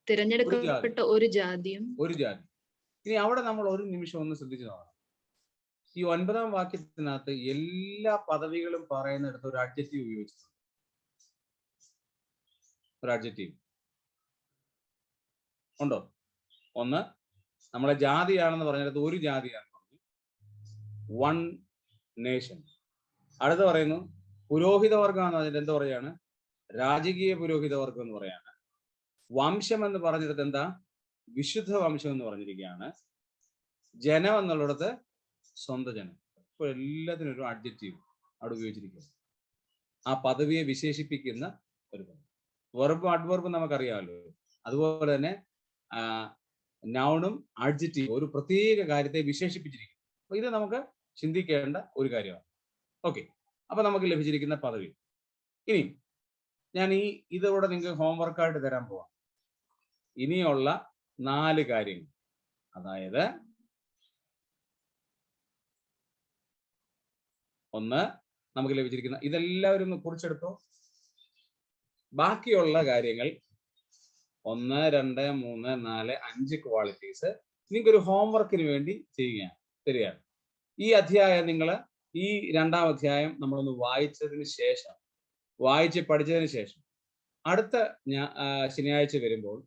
തിരഞ്ഞെടുക്കപ്പെട്ട ഒരു ജാതിയും. ഒരു ജാതി. ഇനി അവിടെ നമ്മൾ ഒരു നിമിഷം ഒന്ന് ശ്രദ്ധിച്ചു നോക്കണം. ഈ 9ാം വാക്യത്തിനകത്ത് എല്ലാ പദവികളും പറയുന്നിടത്ത് ഒരു അഡ്ജക്റ്റീവ് ഉപയോഗിച്ചിട്ടുണ്ട്. ഒരു അഡ്ജക്റ്റീവ് ഉണ്ടോ? ഒന്ന്, നമ്മളെ ജാതിയാണെന്ന് പറഞ്ഞിടത്ത് ഒരു ജാതിയാണെന്ന് പറഞ്ഞു, വൺ നേഷൻ. അടുത്ത് പറയുന്നു പുരോഹിത വർഗം എന്ന് പറഞ്ഞിട്ട് എന്താ പറയാണ്? രാജകീയ പുരോഹിത വർഗം എന്ന് പറയാണ്. വംശം എന്ന് പറഞ്ഞിടത്ത് എന്താ? വിശുദ്ധ വംശം എന്ന് പറഞ്ഞിരിക്കുകയാണ്. ജനം എന്നുള്ളിടത്ത് സ്വന്തം ജനം. ഇപ്പോൾ എല്ലാത്തിനും ഒരു അഡ്ജക്റ്റീവ് അവിടെ ഉപയോഗിച്ചിരിക്കുന്നത്. ആ പദവിയെ വിശേഷിപ്പിക്കുന്ന ഒരു പദം. വെർബും അഡ്വർബും നമുക്കറിയാമല്ലോ. അതുപോലെ തന്നെ നൗണും ആഡ്ജക്റ്റീവ് ഒരു പ്രത്യേക കാര്യത്തെ വിശേഷിപ്പിച്ചിരിക്കും. അപ്പൊ ഇത് നമുക്ക് ചിന്തിക്കേണ്ട ഒരു കാര്യമാണ്. ഓക്കെ, അപ്പൊ നമുക്ക് ലഭിച്ചിരിക്കുന്ന പദവി. ഇനി ഞാൻ ഇതോടെ നിങ്ങൾക്ക് ഹോംവർക്കായിട്ട് തരാൻ പോവാം. ഇനിയുള്ള 4 കാര്യങ്ങൾ, അതായത് ഒന്ന് നമുക്ക് ലഭിച്ചിരിക്കുന്ന ഇതെല്ലാവരും ഒന്ന് കുറിച്ചെടുത്തോ. ബാക്കിയുള്ള കാര്യങ്ങൾ 1, 2, 3, 4, 5 ക്വാളിറ്റീസ് നിങ്ങൾക്കൊരു ഹോംവർക്കിന് വേണ്ടി തരികയാണ്. ഈ അധ്യായം നിങ്ങൾ ഈ 2ാം അധ്യായം നമ്മളൊന്ന് വായിച്ച് പഠിച്ചതിന് ശേഷം അടുത്ത ശനിയാഴ്ച വരുമ്പോൾ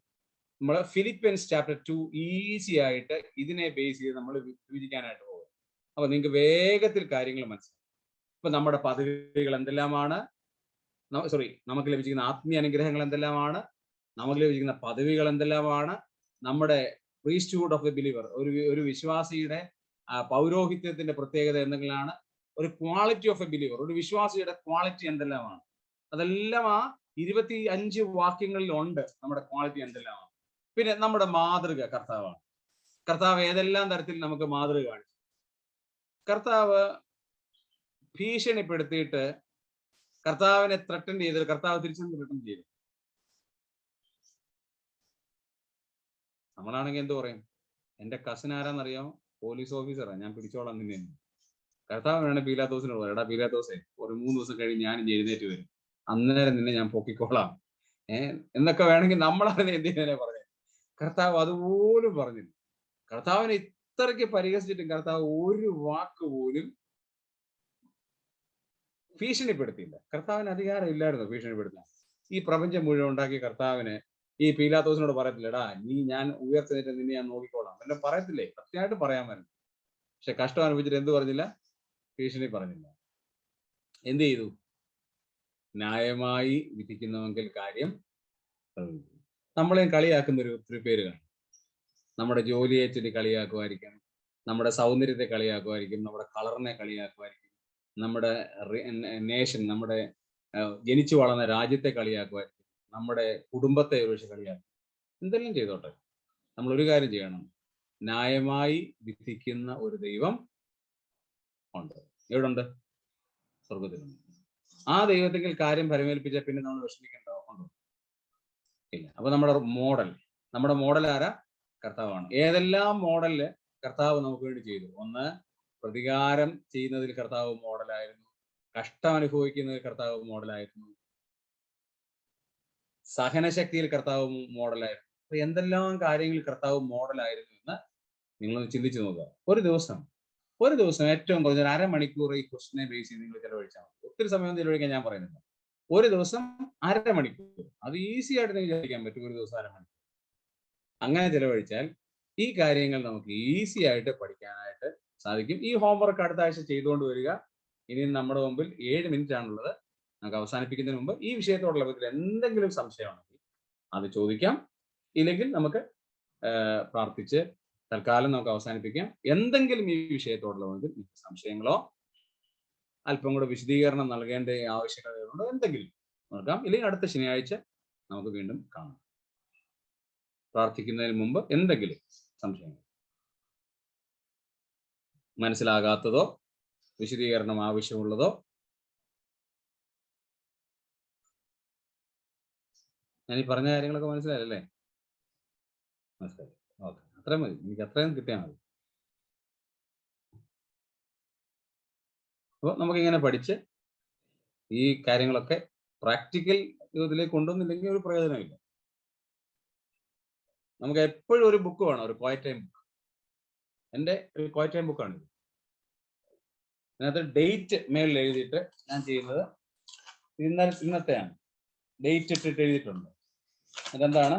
നമ്മൾ ഫിലിപ്പിയൻസ് ചാപ്റ്റർ 2 ഈസി ആയിട്ട് ഇതിനെ ബേസ് ചെയ്ത് നമ്മൾ വിഭജിക്കാനായിട്ട് പോകും. അപ്പൊ നിങ്ങൾക്ക് വേഗത്തിൽ കാര്യങ്ങൾ മനസ്സിലാവും. ഇപ്പൊ നമ്മുടെ പദവികൾ എന്തെല്ലാമാണ്, നമുക്ക് ലഭിച്ചിരിക്കുന്ന ആത്മീയ അനുഗ്രഹങ്ങൾ എന്തെല്ലാമാണ്, നമുക്ക് ലഭിച്ചിരിക്കുന്ന പദവികൾ എന്തെല്ലാമാണ്, നമ്മുടെ പ്രീസ്റ്റ്ഹുഡ് ഓഫ് എ ബിലീവർ ഒരു വിശ്വാസിയുടെ പൗരോഹിത്യത്തിന്റെ പ്രത്യേകത എന്തെങ്കിലാണ്, ഒരു ക്വാളിറ്റി ഓഫ് എ ബിലീവർ ഒരു വിശ്വാസിയുടെ ക്വാളിറ്റി എന്തെല്ലാമാണ്, അതെല്ലാം ആ 25 വാക്യങ്ങളിൽ ഉണ്ട്. നമ്മുടെ ക്വാളിറ്റി എന്തെല്ലാമാണ്. പിന്നെ നമ്മുടെ മാതൃക കർത്താവാണ്. കർത്താവ് ഏതെല്ലാം തരത്തിൽ നമുക്ക് മാതൃക കാണിച്ചു. കർത്താവ് ഭീഷണിപ്പെടുത്തിയിട്ട് കർത്താവിനെ ത്രട്ടൻ ചെയ്തിട്ട് കർത്താവ് തിരിച്ചും ത്രട്ടൻ ചെയ്തു. നമ്മളാണെങ്കിൽ എന്ത് പറയും? എന്റെ കസിൻ ആരാന്നറിയാമോ? പോലീസ് ഓഫീസറാണ്, ഞാൻ പിടിച്ചോളാം നിന്നെ. കർത്താവിനാണ് പീലാത്തോസിനോട് പറയാം, എടാ പീലാത്തോസേ, ഒരു 3 ദിവസം കഴിഞ്ഞ് ഞാനും എഴുന്നേറ്റ് വരും, അന്നേരം നിന്നെ ഞാൻ പൊക്കിക്കോളാം എന്നൊക്കെ വേണമെങ്കിൽ നമ്മളതിനെ എന്ത് ചെയ്യുന്നതിനെ പറഞ്ഞു. കർത്താവ് അതുപോലും പറഞ്ഞില്ല. കർത്താവിനെ ഇത്രയ്ക്ക് പരിഹസിച്ചിട്ടും കർത്താവ് ഒരു വാക്ക് പോലും ഭീഷണിപ്പെടുത്തിയില്ല. കർത്താവിന് അധികാരം ഇല്ലായിരുന്നു ഭീഷണിപ്പെടുത്താൻ. ഈ പ്രപഞ്ചം മുഴുവൻ ഉണ്ടാക്കിയ കർത്താവിന് ഈ പീലാത്തോസിനോട് പറയത്തില്ലടാ ഞാൻ ഉയർത്തിട്ട് നിന്നെ ഞാൻ നോക്കിക്കോളാം എല്ലാം പറയത്തില്ലേ? കൃത്യമായിട്ട് പറയാമായിരുന്നു. പക്ഷെ കഷ്ടം അനുഭവിച്ചിട്ട് എന്ത് പറഞ്ഞില്ല? ഭീഷണി പറഞ്ഞില്ല. എന്ത് ചെയ്തു? ന്യായമായി വിധിക്കുന്നുവെങ്കിൽ കാര്യം. നമ്മളെയും കളിയാക്കുന്ന ഒത്തിരി പേര് കാണും. നമ്മുടെ ജോലിയെ ചൊല്ലി കളിയാക്കുമായിരിക്കും, നമ്മുടെ സൗന്ദര്യത്തെ കളിയാക്കുമായിരിക്കും, നമ്മുടെ കളറിനെ കളിയാക്കുമായിരിക്കും, നമ്മുടെ നേഷൻ, നമ്മുടെ ജനിച്ചു വളർന്ന രാജ്യത്തെ കളിയാക്കുമായിരിക്കും, നമ്മുടെ കുടുംബത്തെ ഒരുപക്ഷെ കളിയാക്കും. എന്തെല്ലാം ചെയ്തോട്ടെ, നമ്മൾ ഒരു കാര്യം ചെയ്യണം. ന്യായമായി വിധിക്കുന്ന ഒരു ദൈവം ഉണ്ട്. എവിടെ ഉണ്ട്? സ്വർഗത്തിലുണ്ട്. ആ ദൈവത്തിൽ കാര്യം പരിമേൽപ്പിച്ച പിന്നെ നമ്മൾ വിഷമിക്കണ്ടോ? ഉണ്ടോ? ഇല്ല. അപ്പൊ നമ്മുടെ മോഡൽ ആരാ? കർത്താവാണ്. ഏതെല്ലാം മോഡലില് കർത്താവ് നമുക്ക് വേണ്ടി ചെയ്തു? ഒന്ന്, പ്രതികാരം ചെയ്യുന്നതിൽ കർത്താവ് മോഡലായിരുന്നു. കഷ്ടം അനുഭവിക്കുന്നതിൽ കർത്താവ് മോഡലായിരുന്നു. സഹനശക്തിയിൽ കർത്താവ് മോഡലായിരുന്നു. അപ്പൊ എന്തെല്ലാം കാര്യങ്ങളിൽ കർത്താവ് മോഡലായിരുന്നു എന്ന് നിങ്ങളൊന്ന് ചിന്തിച്ചു നോക്കുക. ഒരു ദിവസം ഏറ്റവും കുറഞ്ഞ 1/2 മണിക്കൂർ ഈ ക്വസ്റ്റിനെ ബേസ് ചെയ്ത് നിങ്ങൾ ചെലവഴിച്ചാൽ മതി. ഒത്തിരി സമയം ചെലവഴിക്കാൻ ഞാൻ പറയുന്നില്ല. ഒരു ദിവസം 1/2 മണിക്കൂർ, അത് ഈസി ആയിട്ട് നിങ്ങൾക്ക് ചെലവഴിക്കാൻ പറ്റും. ഒരു ദിവസം 1/2 മണിക്കൂർ അങ്ങനെ ചെലവഴിച്ചാൽ ഈ കാര്യങ്ങൾ നമുക്ക് ഈസി ആയിട്ട് പഠിക്കാനായിട്ട് സാധിക്കും. ഈ ഹോംവർക്ക് അടുത്ത ആഴ്ച ചെയ്തുകൊണ്ട് വരിക. ഇനി നമ്മുടെ മുമ്പിൽ 7 മിനിറ്റ് ആണുള്ളത്. നമുക്ക് അവസാനിപ്പിക്കുന്നതിന് മുമ്പ് ഈ വിഷയത്തോടുള്ള ബന്ധത്തിൽ എന്തെങ്കിലും സംശയമാണെങ്കിൽ അത് ചോദിക്കാം. ഇല്ലെങ്കിൽ നമുക്ക് പ്രാർത്ഥിച്ച് തൽക്കാലം നമുക്ക് അവസാനിപ്പിക്കാം. എന്തെങ്കിലും ഈ വിഷയത്തോടുള്ള ബന്ധത്തിൽ സംശയങ്ങളോ അല്പം കൂടെ വിശദീകരണം നൽകേണ്ട ആവശ്യകതകളുണ്ടോ എന്തെങ്കിലും നോക്കാം. ഇല്ലെങ്കിൽ അടുത്ത ശനിയാഴ്ച നമുക്ക് വീണ്ടും കാണാം. പ്രാർത്ഥിക്കുന്നതിന് മുമ്പ് എന്തെങ്കിലും സംശയങ്ങൾ, മനസ്സിലാകാത്തതോ വിശദീകരണം ആവശ്യമുള്ളതോ? ഞാൻ ഈ പറഞ്ഞ കാര്യങ്ങളൊക്കെ മനസ്സിലായല്ലേ? മനസ്സിലായി. ഓക്കെ, അത്രയും മതി. എനിക്ക് അത്രയും കിട്ടിയാൽ മതി. അപ്പോൾ നമുക്കിങ്ങനെ പഠിച്ച് ഈ കാര്യങ്ങളൊക്കെ പ്രാക്ടിക്കൽ ഇതിലേക്ക് കൊണ്ടുവന്നില്ലെങ്കിൽ ഒരു പ്രയോജനമില്ല. നമുക്ക് എപ്പോഴും ഒരു ബുക്ക് വേണം, ഒരു ക്വയറ്റ് ടൈം ബുക്ക്. എൻ്റെ ഒരു ക്വയറ്റ് ടൈം ബുക്കാണ് ഇത്. അതിനകത്ത് ഡേറ്റ് മേളിൽ എഴുതിയിട്ട് ഞാൻ ചെയ്യുന്നത് ഇന്നത്തെയാണ്. ഡേറ്റ് ഇട്ടിട്ട് എഴുതിയിട്ടുണ്ട്. അതെന്താണ്?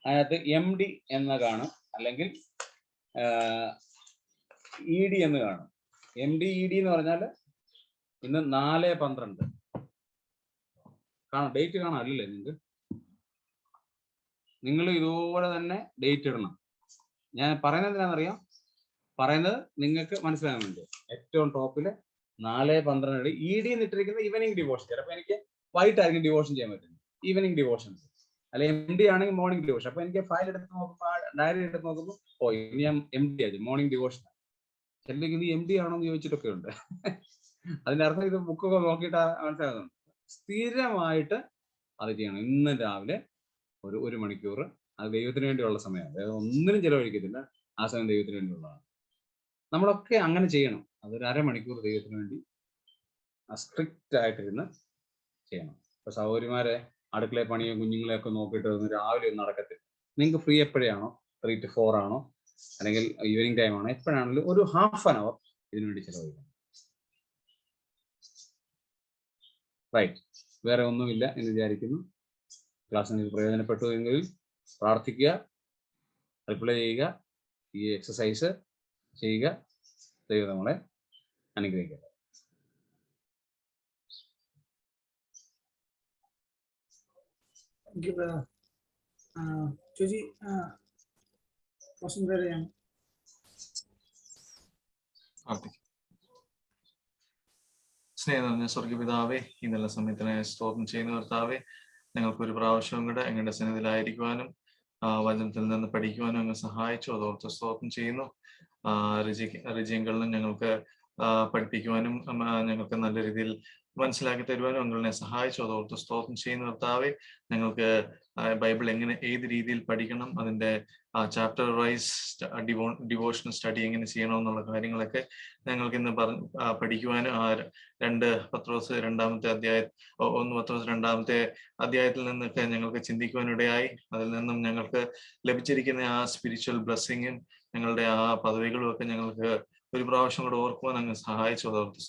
അതിനകത്ത് MD എന്ന് കാണും, അല്ലെങ്കിൽ ED എന്ന് കാണും. MD ED എന്ന് പറഞ്ഞാൽ ഇന്ന് 4/12 കാണാം. ഡേറ്റ് കാണാം അല്ലല്ലേ നിങ്ങൾക്ക്? നിങ്ങൾ ഇതുപോലെ തന്നെ ഡേറ്റ് ഇടണം. ഞാൻ പറയുന്നത് എന്തിനാണെന്നറിയാം? പറയുന്നത് നിങ്ങൾക്ക് മനസ്സിലാകാൻ വേണ്ടി. ഏറ്റവും ടോപ്പില് 4/12 ED എന്ന് ഇട്ടിരിക്കുന്നത് ഈവനിങ് ഡിവോഷൻ. ചിലപ്പോൾ എനിക്ക് വൈകിട്ടായിരിക്കും ഡിവോഷൻ ചെയ്യാൻ പറ്റുന്നത്. ഈവനിങ് ഡിവോഷൻസ്, അല്ലെ MD ആണെങ്കിൽ മോർണിംഗ് ഡിവോഷൻ. അപ്പൊ എനിക്ക് ഫയൽ എടുത്ത് നോക്കുമ്പോൾ, ഡയറി എടുത്ത് നോക്കുമ്പോൾ, ഓ ഇനി ഞാൻ MD ആയി, മോർണിംഗ് ഡിവോഷൻ. അല്ലെങ്കിൽ ഇത് MD ആണോ എന്ന് ചോദിച്ചിട്ടൊക്കെ ഉണ്ട്. അതിന്റെ അർത്ഥം ഇത് ബുക്കൊക്കെ നോക്കിയിട്ട് മനസ്സിലാകുന്നുണ്ട്. സ്ഥിരമായിട്ട് അത് ചെയ്യണം. ഇന്ന് രാവിലെ ഒരു മണിക്കൂർ അത് ദൈവത്തിന് വേണ്ടിയുള്ള സമയമാണ്. അതായത് ഒന്നിനും ചിലവഴിക്കത്തില്ല, ആ സമയം ദൈവത്തിന് വേണ്ടിയുള്ളതാണ്. നമ്മളൊക്കെ അങ്ങനെ ചെയ്യണം. അതൊരു അരമണിക്കൂർ ദൈവത്തിന് വേണ്ടി സ്ട്രിക്റ്റ് ആയിട്ടിരുന്ന് ചെയ്യണം. ഇപ്പൊ സഹോദരിമാരെ അടുക്കള പണിയോ കുഞ്ഞുങ്ങളെയൊക്കെ നോക്കിയിട്ട് രാവിലെ ഒന്നും നടക്കത്തില്ല. നിങ്ങൾക്ക് ഫ്രീ എപ്പോഴാണോ, 3 to 4 ആണോ, അല്ലെങ്കിൽ ഈവനിങ് ടൈം ആണോ, എപ്പോഴാണെങ്കിലും ഒരു ½ an hour ഇതിനു വേണ്ടി ചിലവഴിക്കണം. റൈറ്റ്, വേറെ ഒന്നുമില്ല എന്ന് വിചാരിക്കുന്നു. ക്ലാസ് നിങ്ങൾക്ക് പ്രയോജനപ്പെട്ടു എങ്കിൽ പ്രാർത്ഥിക്കുക, റിപ്ലൈ ചെയ്യുക, ഈ എക്സസൈസ് ചെയ്യുക. ദൈവം നമ്മളെ അനുഗ്രഹിക്കട്ടെ. ചേച്ചി ക്വസ്റ്റ്യൻ ക്ലിയർ ചെയ്യാം. സ്നേഹം നിറഞ്ഞ സ്വർഗപിതാവേ, ഈ നല്ല സമയത്തിനായി സ്തോത്രം ചെയ്യുന്ന കർത്താവേ, ഞങ്ങൾക്ക് ഒരു പ്രാവശ്യവും കൂടെ അങ്ങയുടെ സന്നിധിയിലായിരിക്കുവാനും വചനത്തിൽ നിന്ന് പഠിക്കുവാനും അങ്ങ് സഹായിച്ചു. അതോർത്ത് സ്തോത്രം ചെയ്യുന്നു. റിജിയങ്കളിലും ഞങ്ങൾക്ക് പഠിപ്പിക്കുവാനും ഞങ്ങൾക്ക് നല്ല രീതിയിൽ മനസ്സിലാക്കി തരുവാനും അങ്ങളെ സഹായിച്ചു. അതോർത്ത് സ്തോത്രം ചെയ്യുന്ന കർത്താവേ, ഞങ്ങൾക്ക് ബൈബിൾ എങ്ങനെ ഏത് രീതിയിൽ പഠിക്കണം, അതിന്റെ ചാപ്റ്റർ വൈസ് ഡിവോഷണൽ സ്റ്റഡി എങ്ങനെ ചെയ്യണമെന്നുള്ള കാര്യങ്ങളൊക്കെ ഞങ്ങൾക്ക് ഇന്ന് പഠിക്കുവാനും 1 പത്രോസ് 2-ാമത്തെ അധ്യായത്തിൽ നിന്നൊക്കെ ഞങ്ങൾക്ക് ചിന്തിക്കുവാനിടയായി. അതിൽ നിന്നും ഞങ്ങൾക്ക് ലഭിച്ചിരിക്കുന്ന ആ സ്പിരിച്വൽ ബ്ലെസ്സിങ്ങും ഞങ്ങളുടെ ആ പദവികളും ഒക്കെ ഞങ്ങൾക്ക് ഒരു പ്രാവശ്യം കൂടെ ഓർക്കുവാൻ അങ്ങ് സഹായിച്ചു. അതോർത്ത്